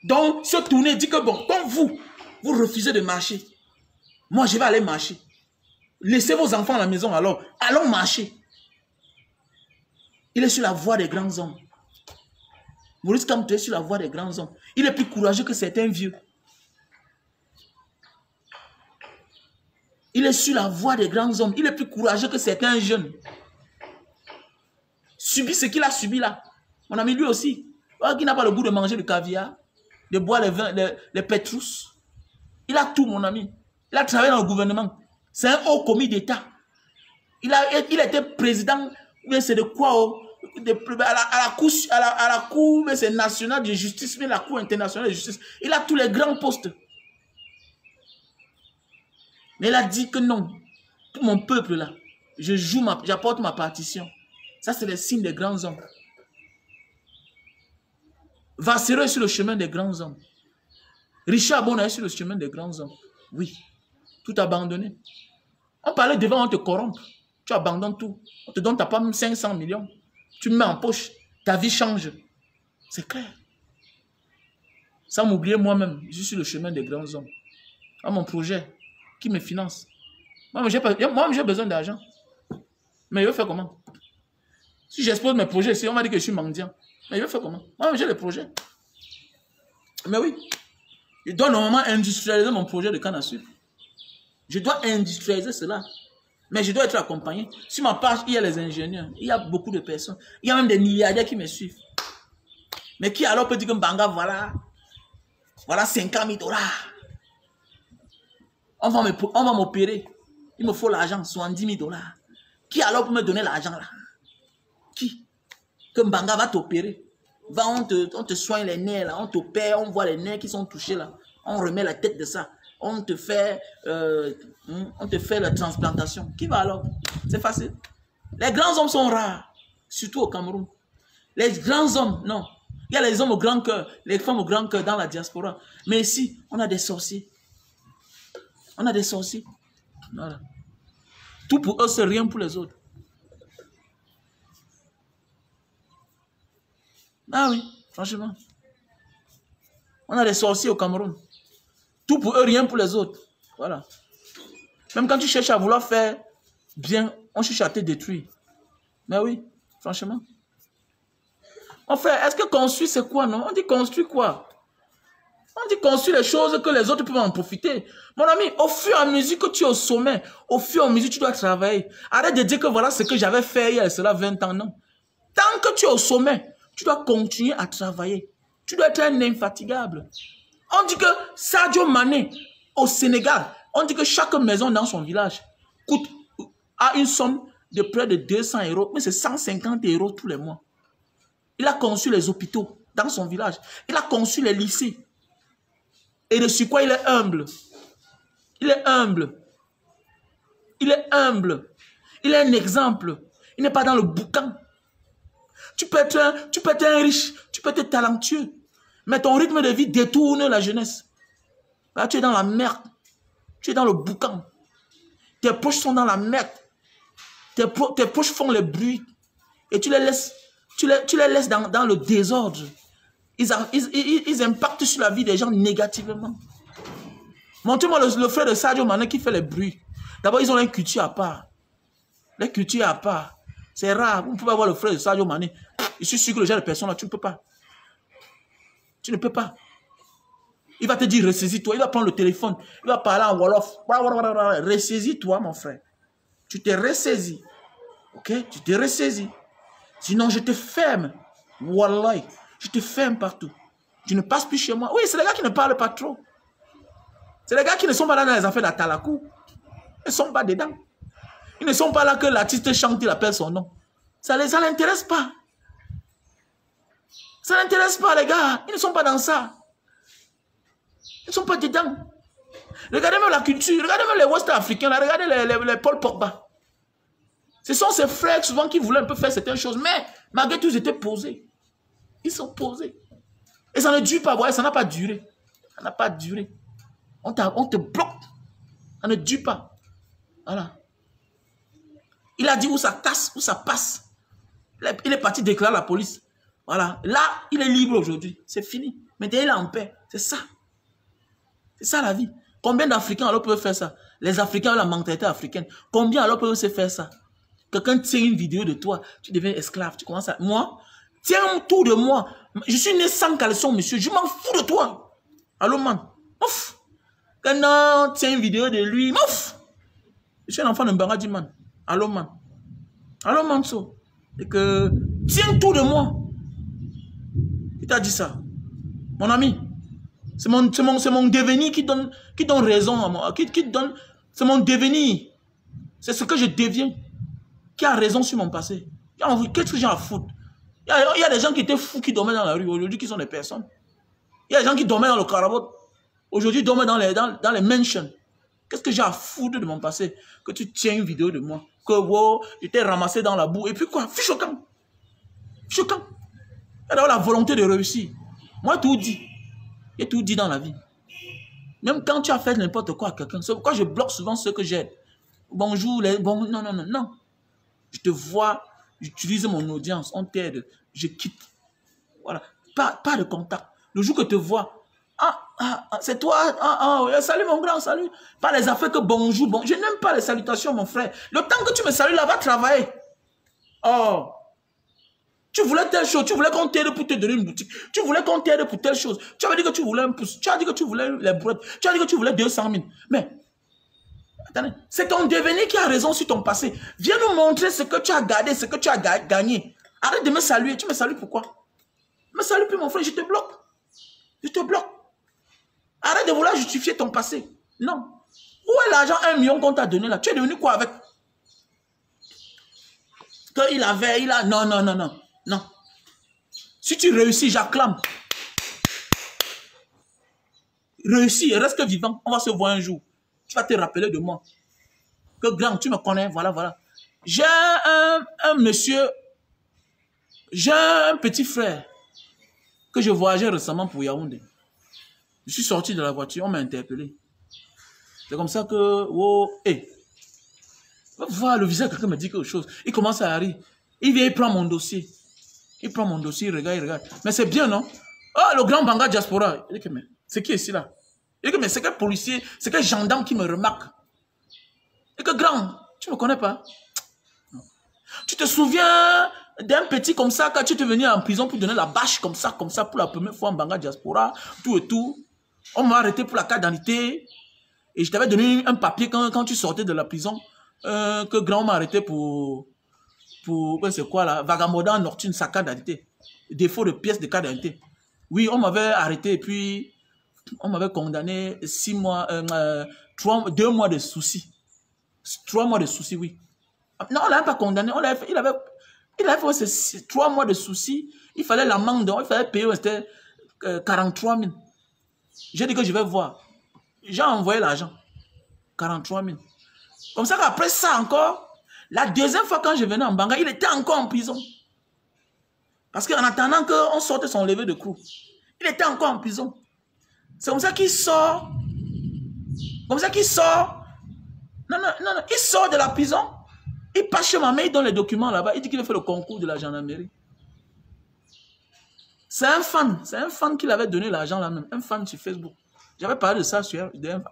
Donc, se tourner, dit que bon, comme vous refusez de marcher, moi je vais aller marcher. Laissez vos enfants à la maison alors, allons marcher. Il est sur la voie des grands hommes. Maurice Kamto est sur la voie des grands hommes. Il est plus courageux que certains vieux. Il est sur la voie des grands hommes. Il est plus courageux que certains jeunes. Subit ce qu'il a subi là. Mon ami lui aussi. Qui n'a pas le goût de manger le caviar, de boire les pétrus. Il a tout, mon ami. Il a travaillé dans le gouvernement. C'est un haut commis d'État. Il a été président, mais c'est de quoi à la cour, mais c'est nationale de justice, mais la cour internationale de justice. Il a tous les grands postes. Mais il a dit que non, pour mon peuple là, j'apporte ma partition. Ça, c'est le signe des grands hommes. Vassero est sur le chemin des grands hommes. Richard Bona est sur le chemin des grands hommes. Oui, tout abandonné. On parlait devant, on te corrompt. Tu abandonnes tout. On te donne ta pomme 500 millions. Tu mets en poche. Ta vie change. C'est clair. Sans m'oublier moi-même, je suis sur le chemin des grands hommes. À mon projet, qui me finance. Moi, j'ai besoin d'argent. Mais je vais faire comment? Si j'expose mes projets ici, on m'a dit que je suis mendiant. Mais je vais faire comment? Moi, j'ai les projets. Mais oui. Je dois normalement industrialiser mon projet de canne à sucre. Je dois industrialiser cela. Mais je dois être accompagné. Sur ma page, il y a les ingénieurs. Il y a beaucoup de personnes. Il y a même des milliardaires qui me suivent. Mais qui alors peut dire que Mbanga, voilà 50 000 $. On va m'opérer. Il me faut l'argent, 70 000 $. Qui alors peut me donner l'argent là? Qui? Que Mbanga va t'opérer. Va, on te soigne les nerfs là, on t'opère, on voit les nerfs qui sont touchés là. On remet la tête de ça. On te fait la transplantation. Qui va alors? C'est facile. Les grands hommes sont rares, surtout au Cameroun. Les grands hommes, non. Il y a les hommes au grand cœur, les femmes au grand cœur dans la diaspora. Mais ici, on a des sorciers. On a des sorciers. Voilà. Tout pour eux, c'est rien pour les autres. Ah oui, franchement. On a des sorciers au Cameroun. Tout pour eux, rien pour les autres. Voilà. Même quand tu cherches à vouloir faire bien, on cherche à te détruire. Mais oui, franchement. Enfin, est-ce que construire, c'est quoi, non? On dit construire quoi? On dit construire les choses que les autres peuvent en profiter. Mon ami, au fur et à mesure que tu es au sommet, au fur et à mesure que tu dois travailler, arrête de dire que voilà ce que j'avais fait il y a cela 20 ans, non. Tant que tu es au sommet, tu dois continuer à travailler. Tu dois être un infatigable. On dit que Sadio Mané, au Sénégal, on dit que chaque maison dans son village a une somme de près de 200 €, mais c'est 150 € tous les mois. Il a conçu les hôpitaux dans son village. Il a conçu les lycées. Et de sur quoi il est humble. Il est humble. Il est humble. Il est un exemple. Il n'est pas dans le boucan. Tu peux être un riche, tu peux être talentueux. Mais ton rythme de vie détourne la jeunesse. Là, tu es dans la merde. Tu es dans le boucan. Tes proches sont dans la merde. Tes proches font le bruit. Et tu les laisses, dans le désordre. Ils impactent sur la vie des gens négativement. Montrez-moi le frère de Sadio Mané qui fait le bruit. D'abord, ils ont une culture à part. La culture à part. C'est rare. Vous ne pouvez pas voir le frère de Sadio Mané. Je suis sûr que le genre de personne là, tu ne peux pas. Tu ne peux pas. Il va te dire, ressaisis-toi. Il va prendre le téléphone. Il va parler en Wolof. Ressaisis-toi, mon frère. Tu te ressaisis. Ok? Tu te ressaisis. Sinon, je te ferme. Wallahi. Je te ferme partout. Tu ne passes plus chez moi. Oui, c'est les gars qui ne parlent pas trop. C'est les gars qui ne sont pas là dans les affaires d'Atalakou. Ils ne sont pas dedans. Ils ne sont pas là que l'artiste chante, il appelle son nom. Ça ne l'intéresse pas. Ça n'intéresse pas, les gars. Ils ne sont pas dans ça. Ils ne sont pas dedans. Regardez même la culture. Regardez même les West africains. Regardez les Paul Pogba. Ce sont ces frères souvent qui voulaient un peu faire certaines choses. Mais malgré tout, ils étaient posés. Ils sont posés. Et ça ne dure pas. Voyez, ça n'a pas duré. Ça n'a pas duré. On te bloque. Ça ne dure pas. Voilà. Il a dit où ça casse, où ça passe. Il est parti déclarer à la police. Voilà. Là, il est libre aujourd'hui. C'est fini. Maintenant, il est en paix. C'est ça. C'est ça la vie. Combien d'Africains alors peuvent faire ça? Les Africains ont la mentalité africaine. Combien alors peuvent se faire ça? Quelqu'un tient une vidéo de toi, tu deviens esclave. Tu commences à... Moi, tiens tout de moi. Je suis né sans caleçon, monsieur. Je m'en fous de toi. Allô, man. Ouf. Quand tiens une vidéo de lui, ouf. Je suis un enfant de Mbangadi, man. Allô, man. Allô, man, so. Et que... Tiens tout de moi. Qui t'a dit ça? Mon ami. C'est mon devenir qui donne raison à moi. C'est mon devenir. C'est ce que je deviens qui a raison sur mon passé. Qu'est-ce que j'ai à foutre? Il y a des gens qui étaient fous qui dormaient dans la rue. Aujourd'hui, qui sont des personnes. Il y a des gens qui dormaient dans le carabot. Aujourd'hui, dormaient dans les mansions. Qu'est-ce que j'ai à foutre de mon passé? Que tu tiens une vidéo de moi. Que wow, j'étais ramassé dans la boue. Et puis quoi? Fiche au camp. Fiche au camp. Il y a d'avoir la volonté de réussir. Moi, tout dit. J'ai tout dit dans la vie. Même quand tu as fait n'importe quoi à quelqu'un, c'est pourquoi je bloque souvent ceux que j'aide. Bonjour, non. Je te vois, j'utilise mon audience, on t'aide, je quitte. Voilà. Pas de contact. Le jour que je te vois, c'est toi, salut mon grand, salut. Pas les affaires que bonjour, bon. Je n'aime pas les salutations, mon frère. Le temps que tu me salues là, va travailler. Oh. Tu voulais telle chose, tu voulais qu'on t'aide pour te donner une boutique, tu voulais qu'on t'aide pour telle chose, tu avais dit que tu voulais un pouce, tu as dit que tu voulais les brouettes, tu as dit que tu voulais 200 000. Mais, attendez, c'est ton devenir qui a raison sur ton passé. Viens nous montrer ce que tu as gardé, ce que tu as gagné. Arrête de me saluer. Tu me salues pourquoi? Me salue plus mon frère, je te bloque. Je te bloque. Arrête de vouloir justifier ton passé. Non. Où est l'argent 1 million qu'on t'a donné là? Tu es devenu quoi avec? Qu'il avait, il a... Non, non, non, non, non. Si tu réussis, j'acclame. Réussis, reste vivant. On va se voir un jour. Tu vas te rappeler de moi. Que grand, tu me connais, voilà, voilà. J'ai un monsieur, j'ai un petit frère que je voyageais récemment pour Yaoundé. Je suis sorti de la voiture, on m'a interpellé. C'est comme ça que, oh, hé, va voir le visage, quelqu'un me dit quelque chose. Il commence à rire. Il vient, il prend mon dossier. Il prend mon dossier, il regarde. Mais c'est bien, non? Oh, le grand Banga Diaspora. Il dit que, mais, c'est qui ici, là? Il dit que, mais c'est quel policier, c'est quel gendarme qui me remarque? Il dit que, grand, tu ne me connais pas? Non. Tu te souviens d'un petit comme ça, quand tu étais venu en prison pour donner la bâche comme ça, pour la première fois en Banga Diaspora, tout et tout. On m'a arrêté pour la carte d'identité. Et je t'avais donné un papier quand tu sortais de la prison, que grand m'a arrêté pour c'est quoi là, vagabondant nocturne, sa carte d'identité. Défaut de pièce de carte d'identité. Oui, on m'avait arrêté et puis on m'avait condamné 6 mois, 2 mois de soucis. 3 mois de soucis, oui. Non, on ne l'avait pas condamné, il avait fait 3 mois de soucis. Il fallait l'amende, il fallait payer, c'était 43 000. J'ai dit que je vais voir. J'ai envoyé l'argent. 43 000. Comme ça qu'après ça encore, la deuxième fois quand je venais en Banga, il était encore en prison. Parce qu'en attendant qu'on sorte son lever de cou, il était encore en prison. C'est comme ça qu'il sort. Comme ça qu'il sort. Non, il sort de la prison. Il passe chez ma mère, il donne les documents là-bas. Il dit qu'il a fait le concours de la gendarmerie. C'est un fan qui l'avait donné l'argent là même. Un fan sur Facebook. J'avais parlé de ça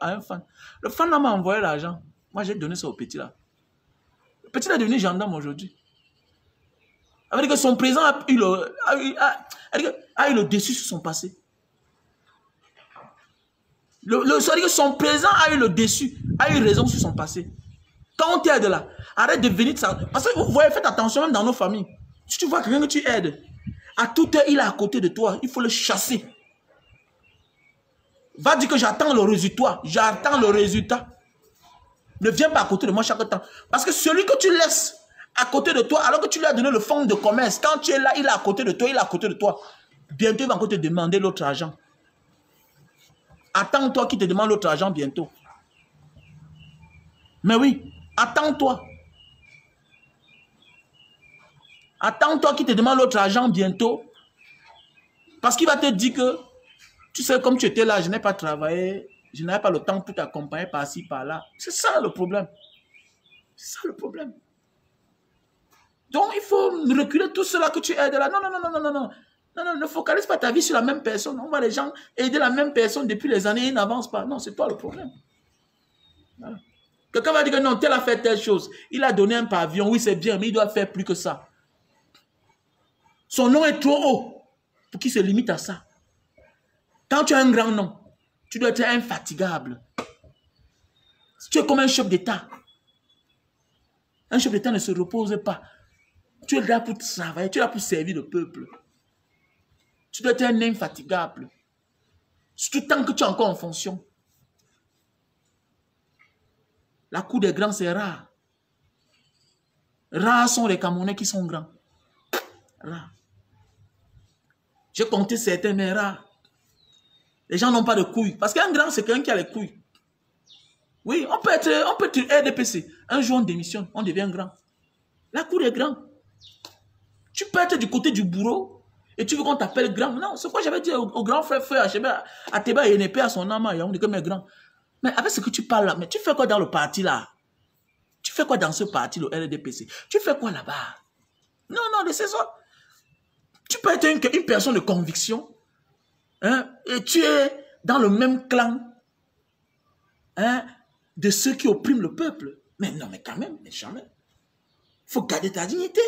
à un fan. Le fan là m'a envoyé l'argent. Moi j'ai donné ça au petit là. Le petit est devenu gendarme aujourd'hui. Ça veut dire que son présent a eu le dessus sur son passé. Ça veut dire que son présent a eu le dessus, a eu raison sur son passé. Quand on t'aide là, arrête de venir de ça. Parce que vous voyez, faites attention même dans nos familles. Si tu vois quelqu'un que tu aides, à toute heure il est à côté de toi, il faut le chasser. Va dire que j'attends le résultat. J'attends le résultat. Ne viens pas à côté de moi chaque temps. Parce que celui que tu laisses à côté de toi, alors que tu lui as donné le fonds de commerce, quand tu es là, il est à côté de toi, il est à côté de toi. Bientôt, il va encore te demander l'autre argent. Attends-toi qu'il te demande l'autre argent bientôt. Mais oui, attends-toi. Attends-toi qu'il te demande l'autre argent bientôt. Parce qu'il va te dire que, tu sais, comme tu étais là, je n'ai pas travaillé, je n'avais pas le temps pour t'accompagner par-ci, par-là. C'est ça le problème. C'est ça le problème. Donc, il faut reculer tout cela que tu aides là. Non, non, non, non, non, non, non. Non, non, ne focalise pas ta vie sur la même personne. On voit les gens aider la même personne depuis les années, ils n'avancent pas. Non, c'est toi le problème. Voilà. Quelqu'un va dire que non, tel a fait telle chose. Il a donné un pavillon, oui, c'est bien, mais il doit faire plus que ça. Son nom est trop haut pour qu'il se limite à ça. Quand tu as un grand nom, tu dois être infatigable. Tu es comme un chef d'État. Un chef d'État ne se repose pas. Tu es là pour travailler, tu es là pour servir le peuple. Tu dois être un infatigable. Surtout tant que tu es encore en fonction. La cour des grands, c'est rare. Rares sont les Camerounais qui sont grands. Rares. J'ai compté certains, mais rares. Les gens n'ont pas de couilles. Parce qu'un grand, c'est quelqu'un qui a les couilles. Oui, on peut être RDPC. Un jour, on démissionne, on devient grand. La cour des grands. Tu peux être du côté du bourreau et tu veux qu'on t'appelle grand. Non, c'est quoi j'avais dit au grand frère Ateba et Népé à son âme, on dit que mais grand. Mais avec ce que tu parles là, mais tu fais quoi dans le parti là? Tu fais quoi dans ce parti, le RDPC? Tu fais quoi là-bas? Non, non, c'est ça. Tu peux être une personne de conviction, hein, et tu es dans le même clan, hein, de ceux qui oppriment le peuple. Mais non, mais quand même, mais jamais. Il faut garder ta dignité.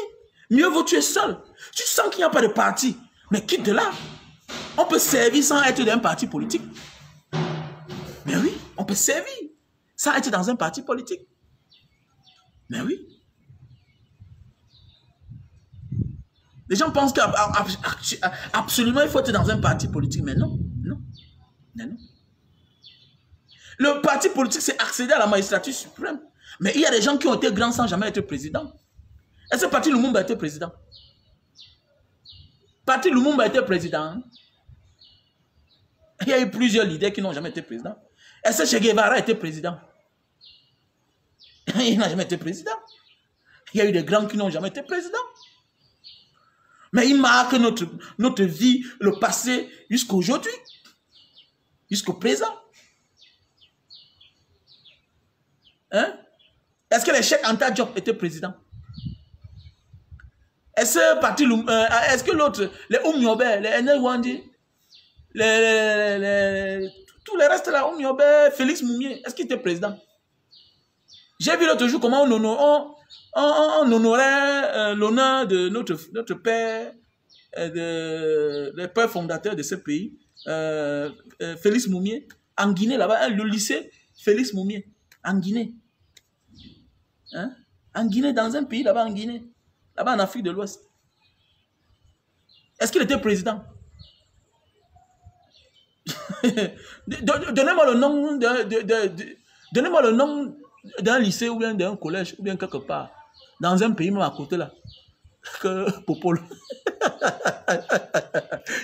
Mieux vaut tu es seul. Tu sens qu'il n'y a pas de parti, mais quitte de là. On peut servir sans être dans un parti politique. Mais oui, on peut servir sans être dans un parti politique. Mais oui. Les gens pensent qu'absolument il faut être dans un parti politique, mais non, non, mais non. Le parti politique, c'est accéder à la magistrature suprême. Mais il y a des gens qui ont été grands sans jamais être président. Est-ce que Parti Lumumba a été président? Parti Lumumba a été président. Il y a eu plusieurs leaders qui n'ont jamais été présidents. Est-ce que Che Guevara a été président? Il n'a jamais été président. Il y a eu des grands qui n'ont jamais été présidents. Mais il marque notre vie, le passé, jusqu'à aujourd'hui. Jusqu'au présent. Hein? Est-ce que les Cheikh Anta Diop était président? Est-ce que l'autre, les Oumiobe, les Enel Wandi, tous les restes là, Oumiobe, Félix Moumié, est-ce qu'il était président? J'ai vu l'autre jour comment on honorait l'honneur de notre père, le père fondateur de ce pays, Félix Moumié, en Guinée, là-bas, le lycée Félix Moumié, en Guinée. Hein? En Guinée, dans un pays là-bas en Guinée, là-bas en Afrique de l'Ouest. Est-ce qu'il était président? Donnez-moi le nom donnez-moi le nom d'un lycée ou bien d'un collège ou bien quelque part dans un pays même à côté là que Popol.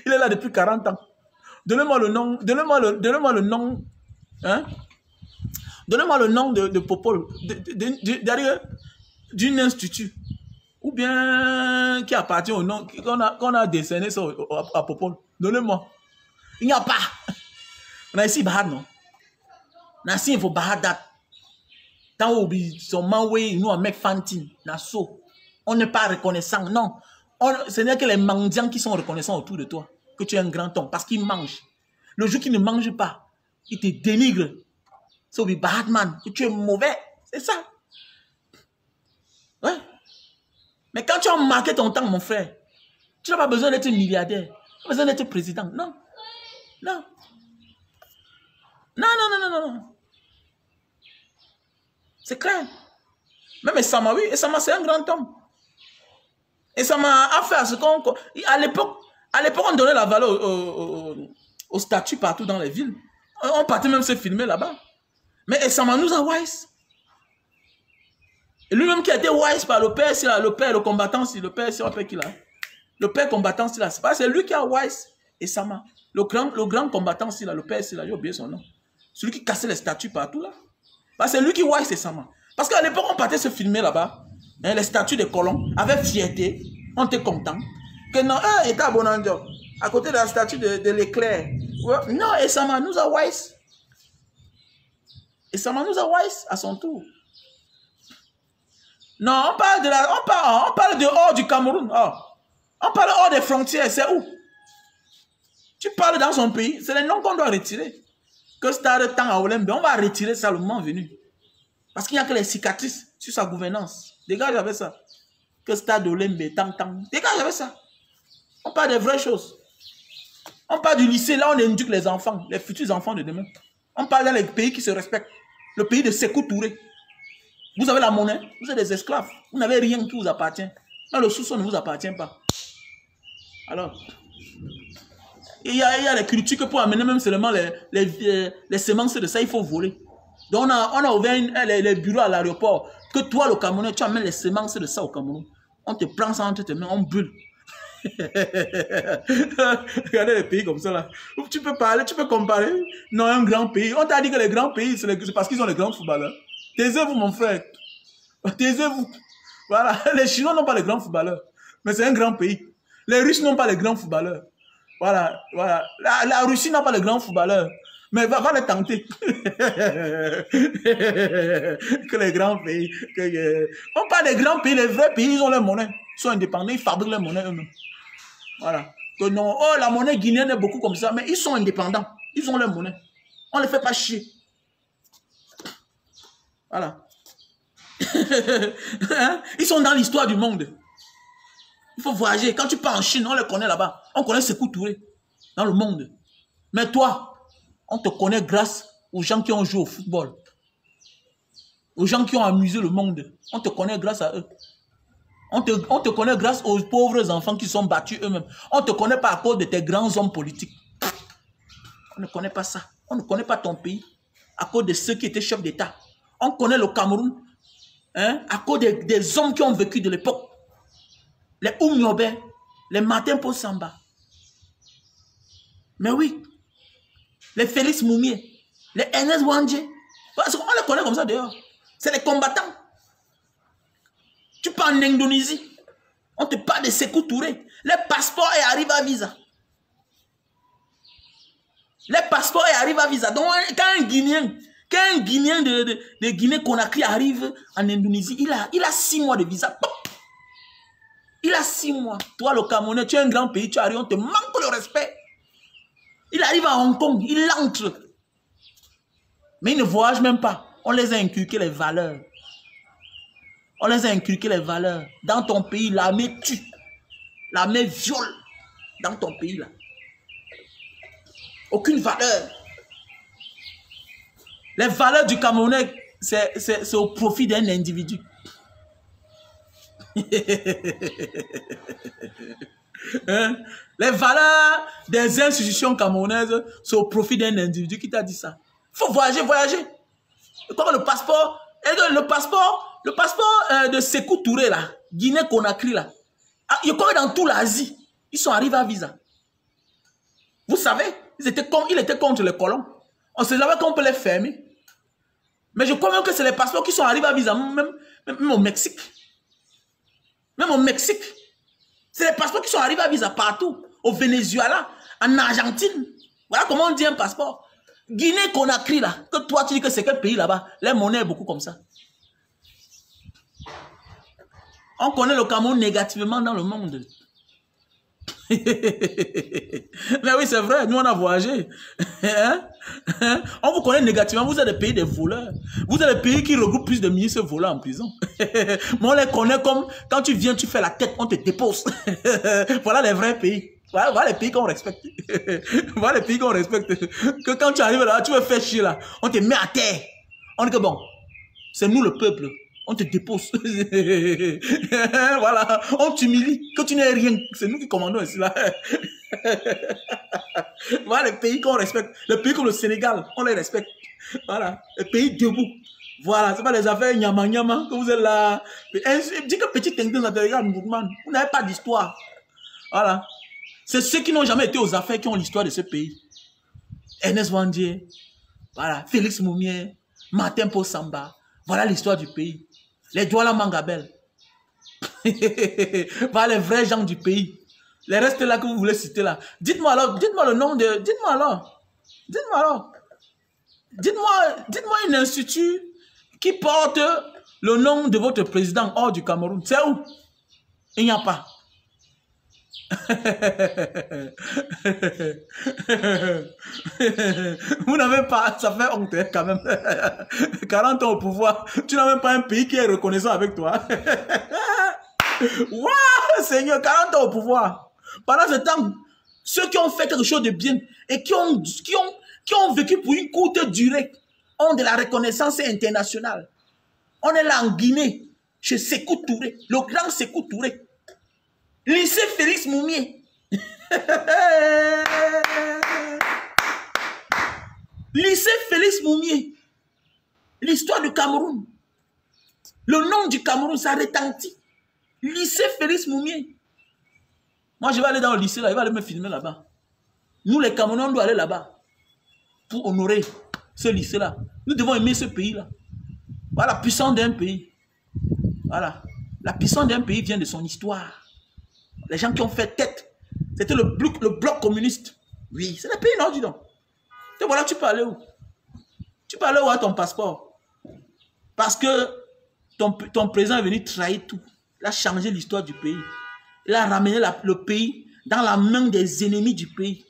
Il est là depuis 40 ans. Donnez-moi le nom, donnez-moi le nom, hein? Donnez-moi le nom de Popol, derrière d'une institut, ou bien qui appartient au nom, qu'on a décerné ça à Popol. Donnez-moi. Il n'y a pas. On a ici Bahad, non? On a ici, il faut Bahadat. Tant où son manoué, nous, on met Fantine, Nassau. On n'est pas reconnaissant, non. Ce n'est que les mendiants qui sont reconnaissants autour de toi, que tu es un grand homme, parce qu'ils mangent. Le jour qu'ils ne mangent pas, ils te dénigrent. C'est au Batman, que tu es mauvais. C'est ça. Ouais. Mais quand tu as marqué ton temps, mon frère, tu n'as pas besoin d'être milliardaire. Tu n'as pas besoin d'être président. Non. Non. Non, non, non, non, non. C'est clair. Même Essama, oui. Essama, c'est un grand homme. Essama a fait à ce qu'on... À l'époque, on donnait la valeur aux statues partout dans les villes. On partait même se filmer là-bas. Mais Essama nous a wise. Et lui-même qui a été wise par le père, le combattant, le père qu'il a. Le père combattant, c'est lui qui a wise Essama. Le grand combattant, le père, j'ai oublié son nom. Celui qui cassait les statues partout là. C'est lui qui wise Essama. Parce qu'à l'époque, on partait se filmer là-bas. Hein, les statues des colons, avec fierté. On était content. Que non, il était à Bonanjo. À côté de la statue de l'éclair. Ouais, non, Essama nous a wise. Et Sama nous a wise à son tour. Non, on parle de hors du Cameroun. Oh. On parle hors des frontières. C'est où? Tu parles dans son pays. C'est les noms qu'on doit retirer. Que Stade Temps à Olembe, on va retirer ça le moment venu. Parce qu'il n'y a que les cicatrices sur sa gouvernance. Dégage avec ça. Que Stade Olembe, Tam. Dégage avec ça. On parle des vraies choses. On parle du lycée. Là, on éduque les enfants, les futurs enfants de demain. On parle dans les pays qui se respectent. Le pays de Sékou Touré. Vous avez la monnaie, vous êtes des esclaves. Vous n'avez rien qui vous appartient. Non, le sous-sol ne vous appartient pas. Alors, il y a les critiques que pour amener même seulement les semences de ça, il faut voler. Donc, on a ouvert les bureaux à l'aéroport. Que toi, le Camerounais, tu amènes les semences de ça au Cameroun. On te prend ça entre tes mains, on brûle. Regardez les pays comme ça là. Tu peux parler, tu peux comparer. Non, un grand pays. On t'a dit que les grands pays, c'est parce qu'ils ont les grands footballeurs. Taisez-vous, mon frère. Taisez-vous. Voilà. Les Chinois n'ont pas les grands footballeurs. Mais c'est un grand pays. Les Russes n'ont pas les grands footballeurs. Voilà. Voilà. La Russie n'a pas les grands footballeurs. Mais va les tenter. Que les grands pays. On parle des grands pays. Les vrais pays, ils ont leur monnaie. Ils sont indépendants. Ils fabriquent leur monnaie eux-mêmes. Voilà. Que non, oh, la monnaie guinéenne est beaucoup comme ça, mais ils sont indépendants. Ils ont leur monnaie. On ne les fait pas chier. Voilà. Ils sont dans l'histoire du monde. Il faut voyager. Quand tu pars en Chine, on les connaît là-bas. On connaît Sékou Touré dans le monde. Mais toi, on te connaît grâce aux gens qui ont joué au football. Aux gens qui ont amusé le monde. On te connaît grâce à eux. On te connaît grâce aux pauvres enfants qui sont battus eux-mêmes. On ne te connaît pas à cause de tes grands hommes politiques. On ne connaît pas ça. On ne connaît pas ton pays. à cause de ceux qui étaient chefs d'État. On connaît le Cameroun hein, à cause des hommes qui ont vécu de l'époque. Les Oumyobé, les Martin Paul Samba. Mais oui, les Félix Moumié, les Ernest Wandje. Parce qu'on les connaît comme ça dehors. C'est les combattants. Tu pars en Indonésie, on te parle de Sékou Touré. Les passeports arrivent à visa. Les passeports arrivent à visa. Donc, quand un Guinéen de Guinée-Conakry arrive en Indonésie, il a 6 mois de visa. Il a 6 mois. Toi, le Camerounais, tu es un grand pays, tu arrives, on te manque le respect. Il arrive à Hong Kong, il entre. Mais il ne voyage même pas. On les a inculqué les valeurs. On les a inculqué les valeurs. Dans ton pays, l'armée tue. L'armée viole. Dans ton pays, là. Aucune valeur. Les valeurs du Camerounais, c'est au profit d'un individu. Hein? Les valeurs des institutions camerounaises, c'est au profit d'un individu. Qui t'a dit ça? Il faut voyager, voyager. Comme le passeport, de Sékou Touré, là, Guinée-Conakry, là. Il crois que dans toute l'Asie, ils sont arrivés à visa. Vous savez, il était contre les colons. On ne sait jamais qu'on peut les fermer. Mais je crois même que c'est les passeports qui sont arrivés à visa, même au Mexique. Même au Mexique. C'est les passeports qui sont arrivés à visa partout. Au Venezuela, en Argentine. Voilà comment on dit un passeport. Guinée-Conakry, là, que toi tu dis que c'est quel pays là-bas? Les monnaies est beaucoup comme ça. On connaît le Cameroun négativement dans le monde. Mais oui, c'est vrai, nous on a voyagé. On vous connaît négativement, vous êtes des pays des voleurs. Vous êtes des pays qui regroupent plus de ministres voleurs en prison. Mais on les connaît comme quand tu viens, tu fais la tête, on te dépose. Voilà les vrais pays. Voilà les pays qu'on respecte. Voilà les pays qu'on respecte. Que quand tu arrives là, tu veux faire chier là, on te met à terre. On dit que bon, c'est nous le peuple. On te dépose. Voilà, on t'humilie. Que tu n'es rien. C'est nous qui commandons ici là. Voilà les pays qu'on respecte. Les pays comme le Sénégal, on les respecte. Voilà, les pays debout. Voilà, c'est pas les affaires nyama nyama que vous êtes là. Dis que petit tintin ça te regarde, vous n'avez pas d'histoire. Voilà. C'est ceux qui n'ont jamais été aux affaires qui ont l'histoire de ce pays. Ernest Wandje, voilà, Félix Moumié, Martin Paul Samba. Voilà l'histoire du pays. Les Douala Mangabel. Voilà les vrais gens du pays. Les restes là que vous voulez citer là. Dites-moi alors, dites-moi le nom de... Dites-moi alors. Dites-moi alors. Dites-moi un institut qui porte le nom de votre président hors du Cameroun. C'est où? Il n'y a pas. Vous n'avez pas, ça fait honte quand même. 40 ans au pouvoir, tu n'as même pas un pays qui est reconnaissant avec toi. Waouh, Seigneur, 40 ans au pouvoir. Pendant ce temps, ceux qui ont fait quelque chose de bien et qui ont vécu pour une courte durée ont de la reconnaissance internationale. On est là en Guinée, chez Sékou Touré, le grand Sékou Touré. Lycée Félix Moumié. Lycée Félix Moumié. L'histoire du Cameroun. Le nom du Cameroun, ça retentit. Lycée Félix Moumié. Moi, je vais aller dans le lycée là, il va aller me filmer là-bas. Nous, les Camerounais, on doit aller là-bas pour honorer ce lycée-là. Nous devons aimer ce pays-là. Voilà la puissance d'un pays. Voilà. La puissance d'un pays vient de son histoire. Les gens qui ont fait tête, c'était le bloc communiste. Oui, c'est le pays, non, dis donc. Et voilà, tu peux aller où? Tu peux aller où à ton passeport? Parce que ton président est venu trahir tout. Il a changé l'histoire du pays. Il a ramené le pays dans la main des ennemis du pays.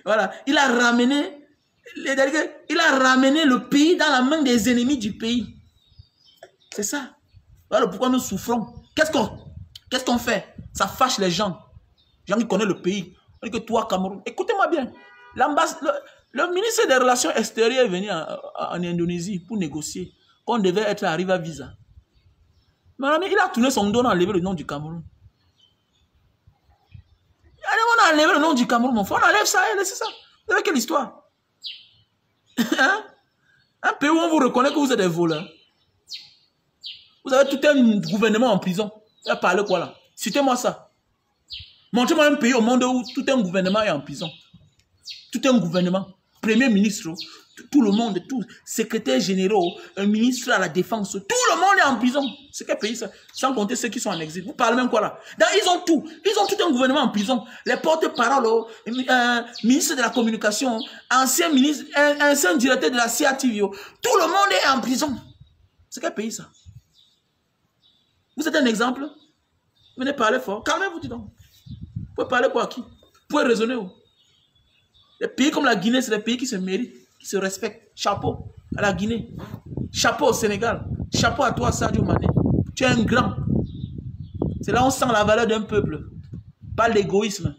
Voilà, il a ramené le pays dans la main des ennemis du pays. C'est ça. Voilà pourquoi nous souffrons. Qu'est-ce qu'on fait? Ça fâche les gens. Les gens qui connaissent le pays. On dit que toi, Cameroun, écoutez-moi bien. Le ministre des Relations extérieures est venu en Indonésie pour négocier. Qu'on devait être arrivé à visa. Mais il a tourné son dos, on a enlevé le nom du Cameroun. On a enlevé le nom du Cameroun, mon frère. On enlève ça, c'est ça. Vous savez quelle histoire? Hein? Un pays où on vous reconnaît que vous êtes des voleurs. Vous avez tout un gouvernement en prison. Vous allez parler quoi là? Citez-moi ça. Montrez-moi un pays au monde où tout un gouvernement est en prison. Tout un gouvernement. Premier ministre, tout le monde, tout, secrétaire généraux, un ministre à la défense, tout le monde est en prison. C'est quel pays ça? Sans compter ceux qui sont en exil. Vous parlez même quoi là? Ils ont tout. Ils ont tout un gouvernement en prison. Les porte-paroles, ministre de la communication, ancien ministre, ancien directeur de la CATV, tout le monde est en prison. C'est quel pays ça? Vous êtes un exemple? Venez parler fort. Calmez-vous, dis donc. Vous pouvez parler quoi à qui? Vous pouvez raisonner où? Les pays comme la Guinée, c'est des pays qui se méritent, qui se respectent. Chapeau à la Guinée. Chapeau au Sénégal. Chapeau à toi, Sadio Mané. Tu es un grand. C'est là où on sent la valeur d'un peuple. Pas l'égoïsme.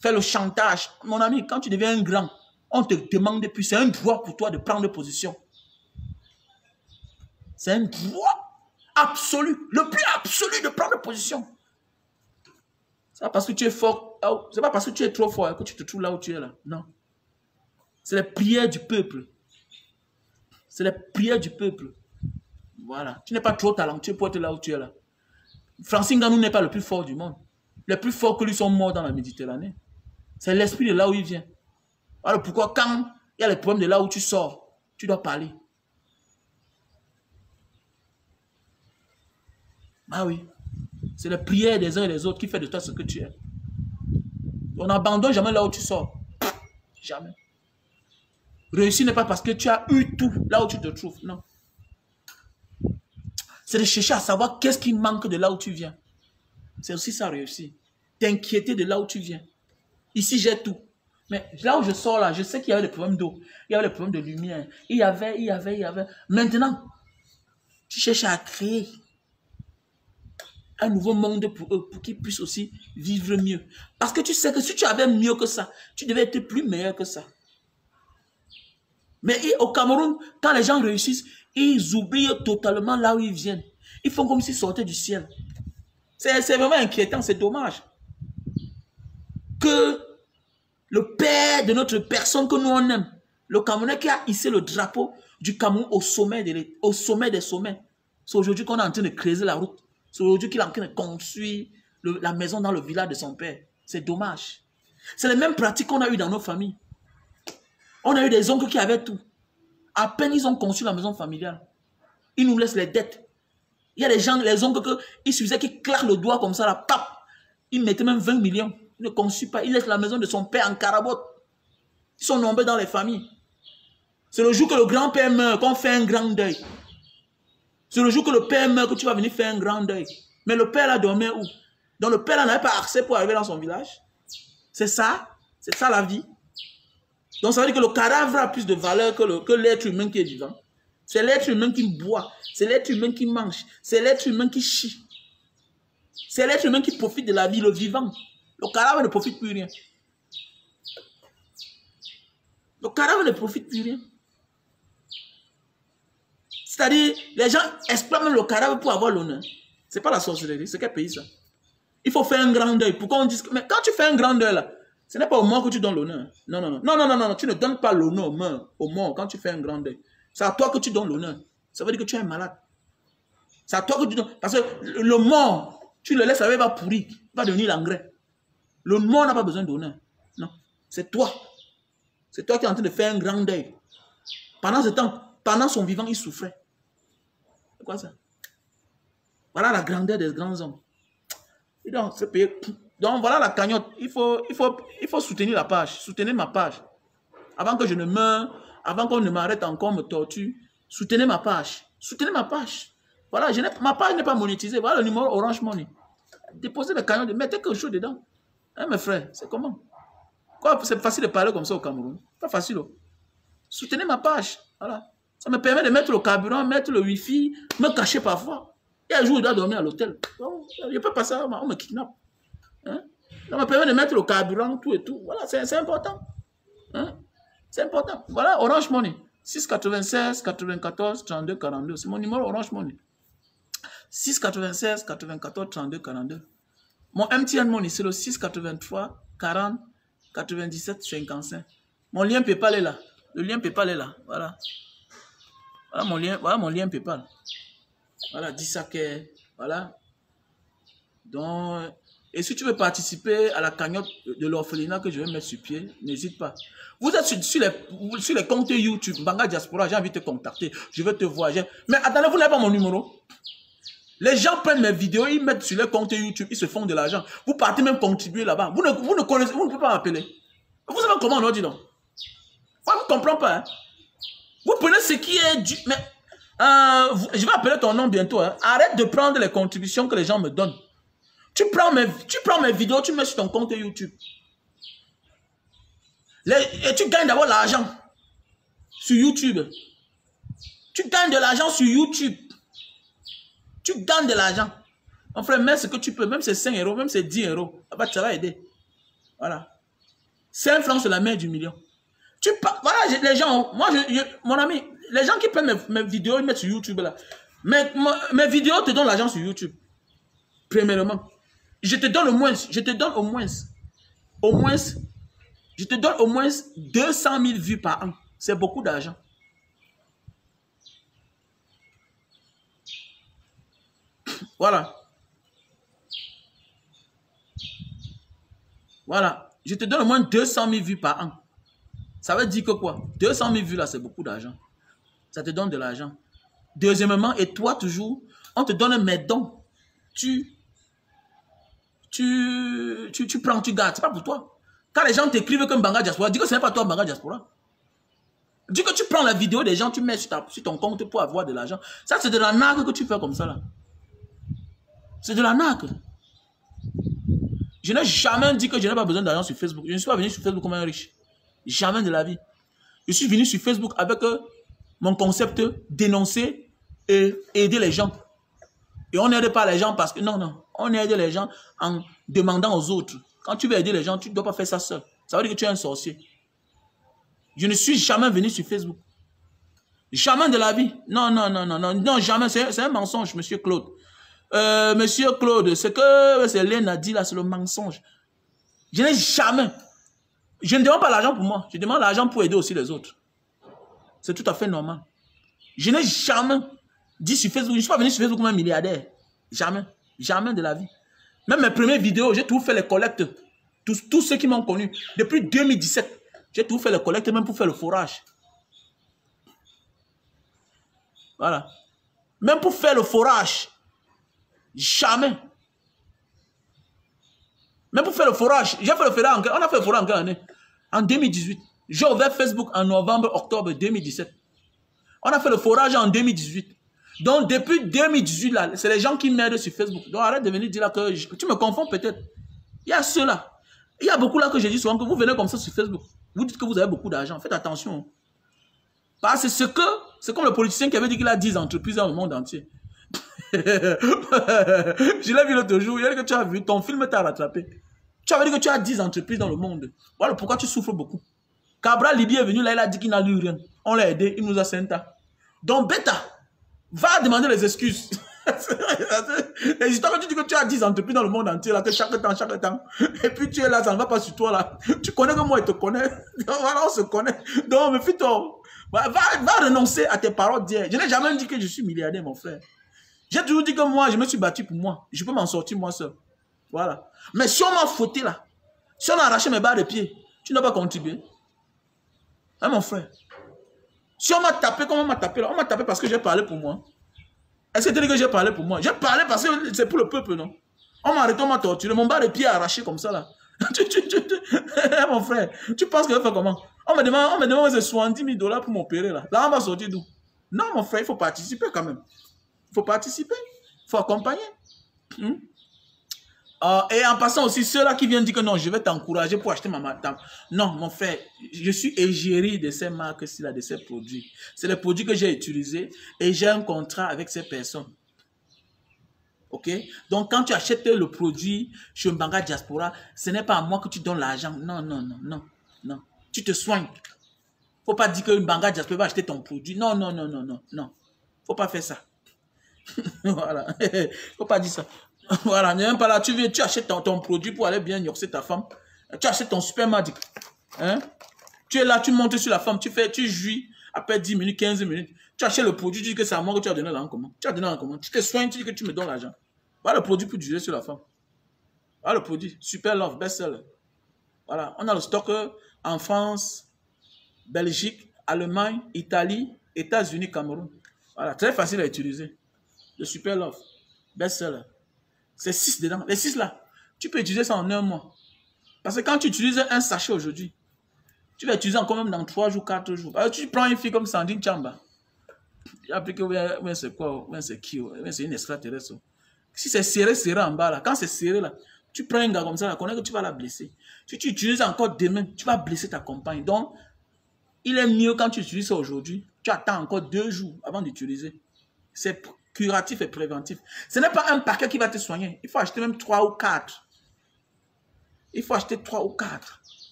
Fais le chantage. Mon ami, quand tu deviens un grand, on te demande plus. C'est un droit pour toi de prendre position. C'est un droit absolu. Le plus absolu de prendre position. C'est pas parce que tu es fort. C'est pas parce que tu es trop fort que tu te trouves là où tu es là. Non. C'est les prières du peuple. C'est les prières du peuple. Voilà. Tu n'es pas trop talentueux pour être là où tu es là. Francine Ganou n'est pas le plus fort du monde. Les plus forts que lui sont morts dans la Méditerranée. C'est l'esprit de là où il vient. Alors pourquoi quand il y a les problèmes de là où tu sors, tu dois parler. Ah oui. C'est la prière des uns et des autres qui fait de toi ce que tu es. On n'abandonne jamais là où tu sors. Jamais. Réussir n'est pas parce que tu as eu tout là où tu te trouves. Non. C'est de chercher à savoir qu'est-ce qui manque de là où tu viens. C'est aussi ça réussir. T'inquiéter de là où tu viens. Ici, j'ai tout. Mais là où je sors là, je sais qu'il y avait des problèmes d'eau. Il y avait des problèmes de lumière. Il y avait. Maintenant, tu cherches à créer un nouveau monde pour eux, pour qu'ils puissent aussi vivre mieux. Parce que tu sais que si tu avais mieux que ça, tu devais être plus meilleur que ça. Mais au Cameroun, quand les gens réussissent, ils oublient totalement là où ils viennent. Ils font comme s'ils sortaient du ciel. C'est vraiment inquiétant, c'est dommage. Que le père de notre personne que nous on aime, le Camerounais qui a hissé le drapeau du Cameroun au sommet des sommets. C'est aujourd'hui qu'on est en train de creuser la route. C'est aujourd'hui qu'il est en train de construire la maison dans le village de son père. C'est dommage. C'est les mêmes pratiques qu'on a eues dans nos familles. On a eu des oncles qui avaient tout. À peine ils ont conçu la maison familiale. Ils nous laissent les dettes. Il y a des gens, les oncles, il suffisait qu'ils claquent le doigt comme ça, là, pap. Ils mettaient même 20 millions. Ils ne conçuent pas. Ils laissent la maison de son père en carabote. Ils sont nombreux dans les familles. C'est le jour que le grand-père meurt, qu'on fait un grand deuil. C'est le jour que le père meurt que tu vas venir faire un grand deuil. Mais le père là dormait où? Donc le père là n'avait pas accès pour arriver dans son village. C'est ça la vie. Donc ça veut dire que le cadavre a plus de valeur que l'être humain qui est vivant. C'est l'être humain qui boit. C'est l'être humain qui mange. C'est l'être humain qui chie. C'est l'être humain qui profite de la vie, le vivant. Le cadavre ne profite plus rien. Le cadavre ne profite plus rien. C'est-à-dire, les gens exploitent même le cadavre pour avoir l'honneur. C'est pas la sorcellerie, c'est quel pays ça? Il faut faire un grand deuil. Pourquoi on dit que... Mais quand tu fais un grand deuil là, ce n'est pas au mort que tu donnes l'honneur. Non, tu ne donnes pas l'honneur au mort quand tu fais un grand deuil. C'est à toi que tu donnes l'honneur. Ça veut dire que tu es un malade. C'est à toi que tu donnes... Parce que le mort, tu le laisses, il va pourrir, il va devenir l'engrais. Le mort n'a pas besoin d'honneur. Non, c'est toi. C'est toi qui es en train de faire un grand deuil. Pendant ce temps, pendant son vivant, il souffrait. C'est quoi ça? Voilà la grandeur des grands hommes. Et donc, voilà la cagnotte. Il faut soutenir la page. Soutenez ma page. Avant que je ne meure, avant qu'on ne m'arrête encore, me torture, soutenez ma page. Soutenez ma page. Voilà, ma page n'est pas monétisée. Voilà le numéro Orange Money. Déposez le cagnotte, mettez quelque chose dedans. Hein, mes frères, c'est comment? C'est facile de parler comme ça au Cameroun. Pas facile. Soutenez ma page. Voilà. Ça me permet de mettre le carburant, mettre le wifi, me cacher parfois. Il y a un jour où je dois dormir à l'hôtel. Je ne peux pas ça, on me kidnappe. Hein? Ça me permet de mettre le carburant, tout et tout. Voilà, c'est important. Hein? C'est important. Voilà, Orange Money. 696 94 32 42. C'est mon numéro Orange Money. 696 94 32 42. Mon MTN Money, c'est le 683 40 97 55. Mon lien PayPal est là. Le lien PayPal est là. Voilà. Voilà mon lien PayPal. Voilà, 10 sacs. Voilà. Donc, et si tu veux participer à la cagnotte de l'orphelinat que je vais mettre sur pied, n'hésite pas. Vous êtes sur les comptes YouTube, Mbanga Diaspora, j'ai envie de te contacter. Je veux te voir. Mais attendez, vous n'avez pas mon numéro? Les gens prennent mes vidéos, ils mettent sur les comptes YouTube, ils se font de l'argent. Vous partez même contribuer là-bas. Vous ne connaissez, vous ne pouvez pas m'appeler. Vous savez comment on dit donc? Moi, je ne comprends pas. Hein. Vous prenez ce qui est du... Mais, je vais appeler ton nom bientôt. Hein. Arrête de prendre les contributions que les gens me donnent. Tu prends mes vidéos, tu mets sur ton compte YouTube. Et tu gagnes d'abord l'argent sur YouTube. Tu gagnes de l'argent sur YouTube. Tu gagnes de l'argent. Mon frère, mets ce que tu peux. Même c'est 5 euros, même c'est 10 euros. Ça va aider. Voilà. 5 francs, c'est la mère du million. Voilà, les gens, mon ami, les gens qui prennent mes vidéos, ils mettent sur YouTube là. Mes vidéos te donnent l'argent sur YouTube. Premièrement. Je te donne au moins 200 000 vues par an. C'est beaucoup d'argent. Voilà. Voilà. Je te donne au moins 200 000 vues par an. Ça veut dire que quoi? 200 000 vues là, c'est beaucoup d'argent. Ça te donne de l'argent. Deuxièmement, et toi toujours, on te donne mes dons. Tu prends, tu gardes. C'est pas pour toi. Quand les gens t'écrivent comme Mbanga Diaspora, dis que ce n'est pas toi Mbanga Diaspora. Dis que tu prends la vidéo des gens, tu mets sur ton compte pour avoir de l'argent. Ça, c'est de la narque que tu fais comme ça là. C'est de la narque. Je n'ai jamais dit que je n'ai pas besoin d'argent sur Facebook. Je ne suis pas venu sur Facebook comme un riche. Jamais de la vie. Je suis venu sur Facebook avec mon concept dénoncer et aider les gens. Et on n'aide pas les gens parce que... Non. On aide les gens en demandant aux autres. Quand tu veux aider les gens, tu ne dois pas faire ça seul. Ça veut dire que tu es un sorcier. Je ne suis jamais venu sur Facebook. Jamais de la vie. Non, jamais. C'est un mensonge, monsieur Claude. Monsieur Claude, ce que Hélène a dit là, c'est le mensonge. Je n'ai jamais... Je ne demande pas l'argent pour moi. Je demande l'argent pour aider aussi les autres. C'est tout à fait normal. Je n'ai jamais dit sur Facebook, je ne suis pas venu sur Facebook comme un milliardaire. Jamais. Jamais de la vie. Même mes premières vidéos, j'ai tout fait les collectes. Tous ceux qui m'ont connu. Depuis 2017, j'ai tout fait les collectes même pour faire le forage. Voilà. Même pour faire le forage. Jamais. Même pour faire le forage. J'ai fait le forage on a fait le forage en quelle année? En 2018. J'ai ouvert Facebook en novembre-octobre 2017. On a fait le forage en 2018. Donc, depuis 2018, c'est les gens qui m'aident sur Facebook. Donc, arrête de venir dire là que... Tu me confonds peut-être. Il y a ceux-là. Il y a beaucoup là que j'ai dit souvent que vous venez comme ça sur Facebook. Vous dites que vous avez beaucoup d'argent. Faites attention. Parce que c'est comme le politicien qui avait dit qu'il a 10 entreprises dans le monde entier. Je l'ai vu l'autre jour. Il a dit que tu as vu, ton film t'a rattrapé. Tu avais dit que tu as 10 entreprises dans le monde. Voilà pourquoi tu souffres beaucoup. Cabral Libye est venu là, il a dit qu'il n'a lu rien. On l'a aidé, il nous a senta. Donc, bêta, va demander les excuses. Les histoires que tu dis que tu as 10 entreprises dans le monde entier, là, que chaque temps. Et puis tu es là, ça ne va pas sur toi, là. Tu connais que moi, il te connaît. Voilà, on se connaît. Donc, méfie-toi. Va renoncer à tes paroles d'hier. Je n'ai jamais dit que je suis milliardaire, mon frère. J'ai toujours dit que moi, je me suis battu pour moi. Je peux m'en sortir moi seul. Voilà. Mais si on m'a fauté, là, si on a arraché mes barres de pied, tu n'as pas contribué. Hein, mon frère? Si on m'a tapé, comment on m'a tapé là? On m'a tapé parce que j'ai parlé pour moi. Est-ce que tu dis que j'ai parlé pour moi? J'ai parlé parce que c'est pour le peuple, non? On m'a arrêté, on m'a torturé. Mon barre de pied est arraché comme ça, là. Mon frère, tu penses que je vais faire comment? On me demande 70 000 $ pour m'opérer, là. Là, on va sortir d'où? Non, mon frère, il faut participer quand même. Il faut participer. Il faut accompagner. Et en passant aussi, ceux-là qui viennent dire que non, je vais t'encourager pour acheter ma madame. Non, mon frère, je suis égérie de ces marques-ci, de ces produits. C'est les produits que j'ai utilisés et j'ai un contrat avec ces personnes. Ok? Donc, quand tu achètes le produit chez Mbanga Diaspora, ce n'est pas à moi que tu donnes l'argent. Non. Tu te soignes. Faut pas dire que Mbanga Diaspora va acheter ton produit. Non. Faut pas faire ça. Voilà. Faut pas dire ça. Voilà, même pas là, tu achètes ton produit pour aller bien nourrir ta femme. Tu achètes ton supermarché. Hein? Tu es là, tu montes sur la femme, tu jouis, après 10 minutes, 15 minutes. Tu achètes le produit, tu dis que c'est à moi que tu as donné en commande. Tu as donné en commande. Tu te soignes, tu dis que tu me donnes l'argent. Voilà le produit pour durer sur la femme. Voilà le produit. Super Love, best-seller. Voilà. On a le stock en France, Belgique, Allemagne, Italie, États-Unis, Cameroun. Voilà. Très facile à utiliser. Le Super Love, best-seller. C'est 6 dedans. Les 6 là, tu peux utiliser ça en 1 mois. Parce que quand tu utilises un sachet aujourd'hui, tu vas utiliser encore même dans 3 jours, 4 jours. Alors, tu prends une fille comme Sandrine Chamba. Il a appris que c'est quoi, c'est qui, c'est une extraterrestre. Si c'est serré, serré en bas là, quand c'est serré là, tu prends un gars comme ça, là, connais que tu vas la blesser. Si tu utilises encore demain, tu vas blesser ta compagne. Donc, il est mieux quand tu utilises ça aujourd'hui, tu attends encore 2 jours avant d'utiliser. C'est curatif et préventif. Ce n'est pas un paquet qui va te soigner. Il faut acheter même 3 ou 4. Il faut acheter 3 ou 4.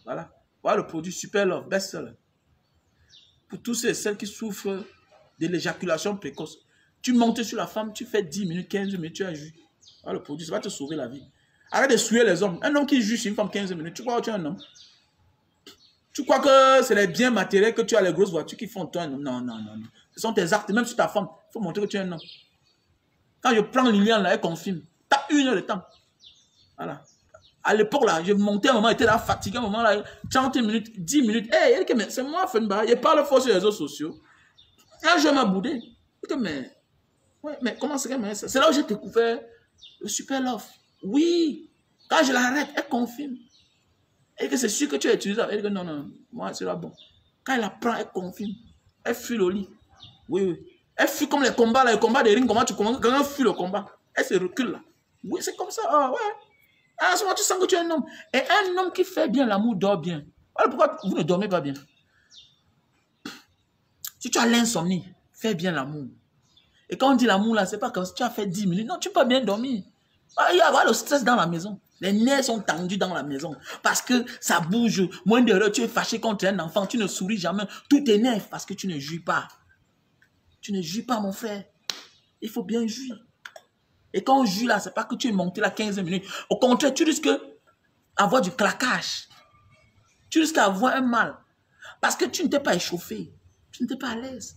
Voilà. Voilà le produit Super Love, best-seller. Pour tous celles qui souffrent de l'éjaculation précoce. Tu montes sur la femme, tu fais 10 minutes, 15 minutes, tu as joué. Voilà le produit, ça va te sauver la vie. Arrête de souiller les hommes. Un homme qui joue sur une femme 15 minutes, tu crois que tu es un homme? Tu crois que c'est les biens matériels, que tu as les grosses voitures qui font toi un homme? Non, non, non, non. Ce sont tes actes, même sur ta femme. Il faut montrer que tu es un homme. Quand je prends Liliane là, elle confirme. Tu as 1 heure de temps. Voilà. À l'époque, là, je montais un moment, j'étais là fatigué, un moment, là, 30 minutes, 10 minutes. Hey, elle dit que c'est moi, Fenba. Je parle fort sur les réseaux sociaux. Un jour, elle m'a boudé. Je dis, mais comment c'est que c'est là où j'ai découvert le Super Love. Oui. Quand je l'arrête, elle confirme. Elle dit que c'est sûr que tu as utilisé. Elle dit que non, non, moi, c'est là bon. Quand elle apprend, elle confirme. Elle fuit le lit. Oui, oui. Elle fuit comme les combats, là, les combats des rings, comment tu commences. Quand elle fuit le combat, elle se recule là. Oui, c'est comme ça. Ah, ouais. À ce moment, tu sens que tu es un homme. Et un homme qui fait bien l'amour dort bien. Voilà pourquoi vous ne dormez pas bien. Si tu as l'insomnie, fais bien l'amour. Et quand on dit l'amour, là, c'est pas comme si tu as fait 10 minutes. Non, tu peux bien dormir. Il y a le stress dans la maison. Les nerfs sont tendus dans la maison. Parce que ça bouge. Moins d'heures, tu es fâché contre un enfant. Tu ne souris jamais. Tout t'énerve parce que tu ne jouis pas. Tu ne jouis pas, mon frère. Il faut bien jouir. Et quand on joue là, c'est pas que tu es monté là 15 minutes. Au contraire, tu risques d'avoir du claquage. Tu risques d'avoir un mal. Parce que tu ne t'es pas échauffé. Tu ne t'es pas à l'aise.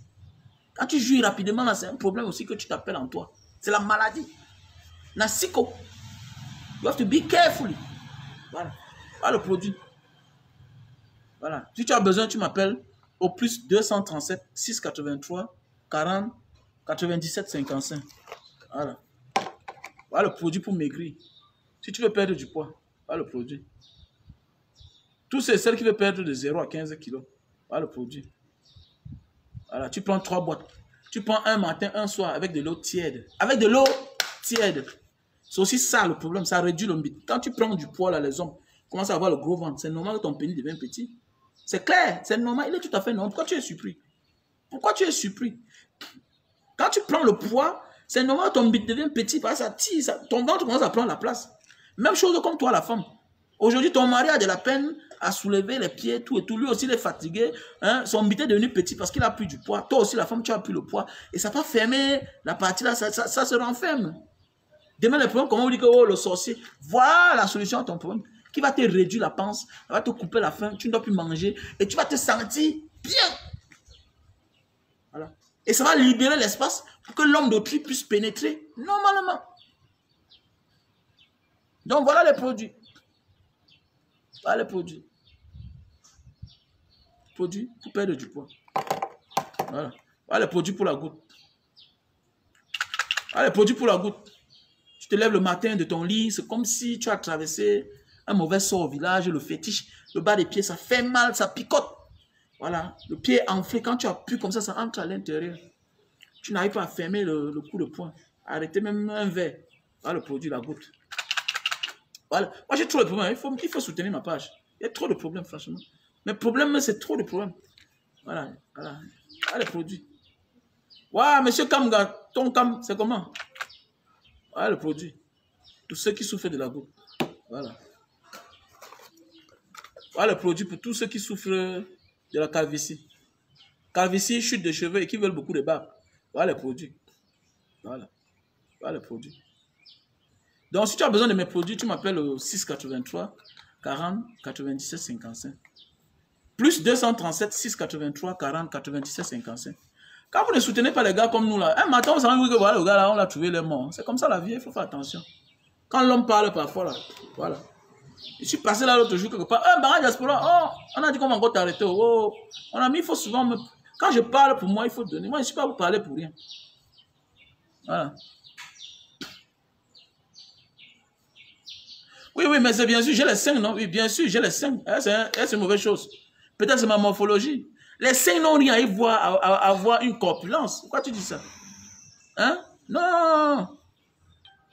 Quand tu jouis rapidement, là, c'est un problème aussi que tu t'appelles en toi. C'est la maladie. Nasiko. You have to be careful. Voilà. Voilà le produit. Voilà. Si tu as besoin, tu m'appelles au plus 237 683 40 97 55. Voilà. Voilà le produit pour maigrir. Si tu veux perdre du poids, voilà le produit. Tous c'est celles qui veulent perdre de 0 à 15 kilos. Voilà le produit. Voilà, tu prends 3 boîtes. Tu prends un matin, un soir avec de l'eau tiède. Avec de l'eau tiède. C'est aussi ça le problème, ça réduit le mythe. Quand tu prends du poids, là, les hommes commencent à avoir le gros ventre. C'est normal que ton pénis devienne petit. C'est clair, c'est normal, il est tout à fait normal. Pourquoi tu es surpris? Pourquoi tu es surpris? Quand tu prends le poids, c'est normal que ton bit devient petit, parce que ça tire, ton ventre commence à prendre la place. Même chose comme toi, la femme. Aujourd'hui, ton mari a de la peine à soulever les pieds, tout et tout. Lui aussi, il est fatigué. Hein? Son bit est devenu petit parce qu'il a pris du poids. Toi aussi, la femme, tu as pris le poids. Et ça va fermer la partie là, ça se renferme. Demain, le problème, comment on dit que oh, le sorcier, voilà la solution à ton problème, qui va te réduire la panse, va te couper la faim, tu ne dois plus manger, et tu vas te sentir bien. Voilà. Et ça va libérer l'espace pour que l'homme d'autrui puisse pénétrer normalement. Donc voilà les produits. Voilà les produits. Produits pour perdre du poids. Voilà. Voilà les produits pour la goutte. Voilà les produits pour la goutte. Tu te lèves le matin de ton lit, c'est comme si tu as traversé un mauvais sort au village, le fétiche, le bas des pieds, ça fait mal, ça picote. Voilà, le pied enflé, quand tu appuies comme ça entre à l'intérieur. Tu n'arrives pas à fermer le coup de poing. Arrêtez même un verre. Voilà le produit, la goutte. Voilà. Moi, j'ai trop de problèmes. Il faut soutenir ma page. Il y a trop de problèmes, franchement. Mais le problème, c'est trop de problèmes. Voilà, voilà. Voilà les produits. Waouh, monsieur Kamga, ton Kam, c'est comment? Voilà le produit. Pour ceux qui souffrent de la goutte. Voilà. Voilà le produit pour tous ceux qui souffrent de la calvitie. Calvitie, chute de cheveux et qui veulent beaucoup de barbe. Voilà le produit. Voilà. Voilà le produit. Donc, si tu as besoin de mes produits, tu m'appelles au 683 40 97 55. Plus 237, 683, 40, 97, 55. Quand vous ne soutenez pas les gars comme nous là, un matin, on s'en rend que voilà, le gars là, on l'a trouvé, il est mort. C'est comme ça la vie, il faut faire attention. Quand l'homme parle parfois là, voilà. Je suis passé là l'autre jour quelque part. Barra Diaspora, oh, on a dit qu'on va encore t'arrêter. Oh, mon ami, il faut souvent me... Quand je parle pour moi, il faut donner. Moi, je ne suis pas vous parler pour rien. Voilà. Oui, oui, mais c'est bien sûr, j'ai les seins, non? Oui, bien sûr, j'ai les seins. C'est une mauvaise chose. Peut-être c'est ma morphologie. Les seins n'ont rien à avoir une corpulence. Pourquoi tu dis ça? Hein? Non.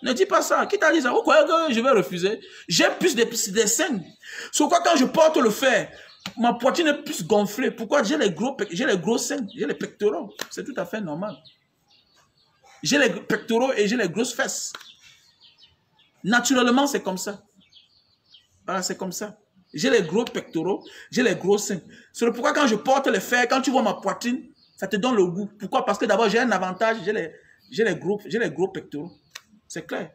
Ne dis pas ça. Qui t'a dit ça? Vous croyez que je vais refuser? J'ai plus des seins. Sur quoi quand je porte le fer, ma poitrine est plus gonflée. Pourquoi? J'ai les gros seins, j'ai les pectoraux. C'est tout à fait normal. J'ai les pectoraux et j'ai les grosses fesses. Naturellement, c'est comme ça. Voilà, c'est comme ça. J'ai les gros pectoraux, j'ai les gros seins. C'est pourquoi quand je porte le fer, quand tu vois ma poitrine, ça te donne le goût. Pourquoi? Parce que d'abord, j'ai un avantage, j'ai les gros pectoraux. C'est clair.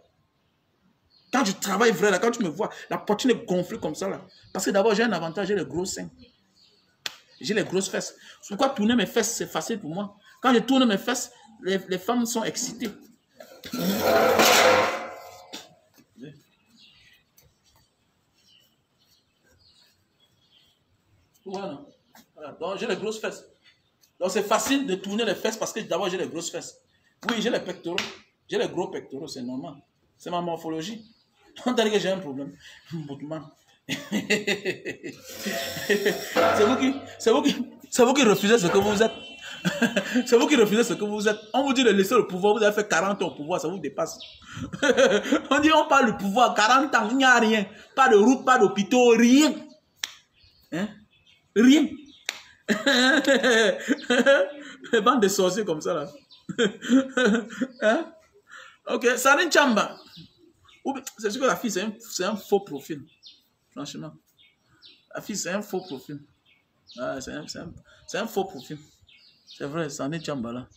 Quand je travaille vrai, là, quand tu me vois, la poitrine est gonflée comme ça. Là. Parce que d'abord, j'ai un avantage, j'ai les gros seins. J'ai les grosses fesses. C'est pourquoi tourner mes fesses, c'est facile pour moi. Quand je tourne mes fesses, les femmes sont excitées. Voilà. Donc, j'ai les grosses fesses. Donc, c'est facile de tourner les fesses parce que d'abord, j'ai les grosses fesses. Oui, j'ai les pectoraux. J'ai les gros pectoraux, c'est normal. C'est ma morphologie. On t'a dit que j'ai un problème. C'est vous qui refusez ce que vous êtes. C'est vous qui refusez ce que vous êtes. On vous dit de laisser le pouvoir. Vous avez fait 40 ans au pouvoir, ça vous dépasse. On dit on parle du pouvoir, 40 ans, il n'y a rien. Pas de route, pas d'hôpitaux, rien. Hein? Rien. Bande de sorciers comme ça là. Hein? Ok, Sarin Chamba. C'est sûr que la fille, c'est un faux profil. Franchement. La fille, c'est un faux profil. Ah, c'est un faux profil. C'est vrai, Sarin Chamba là.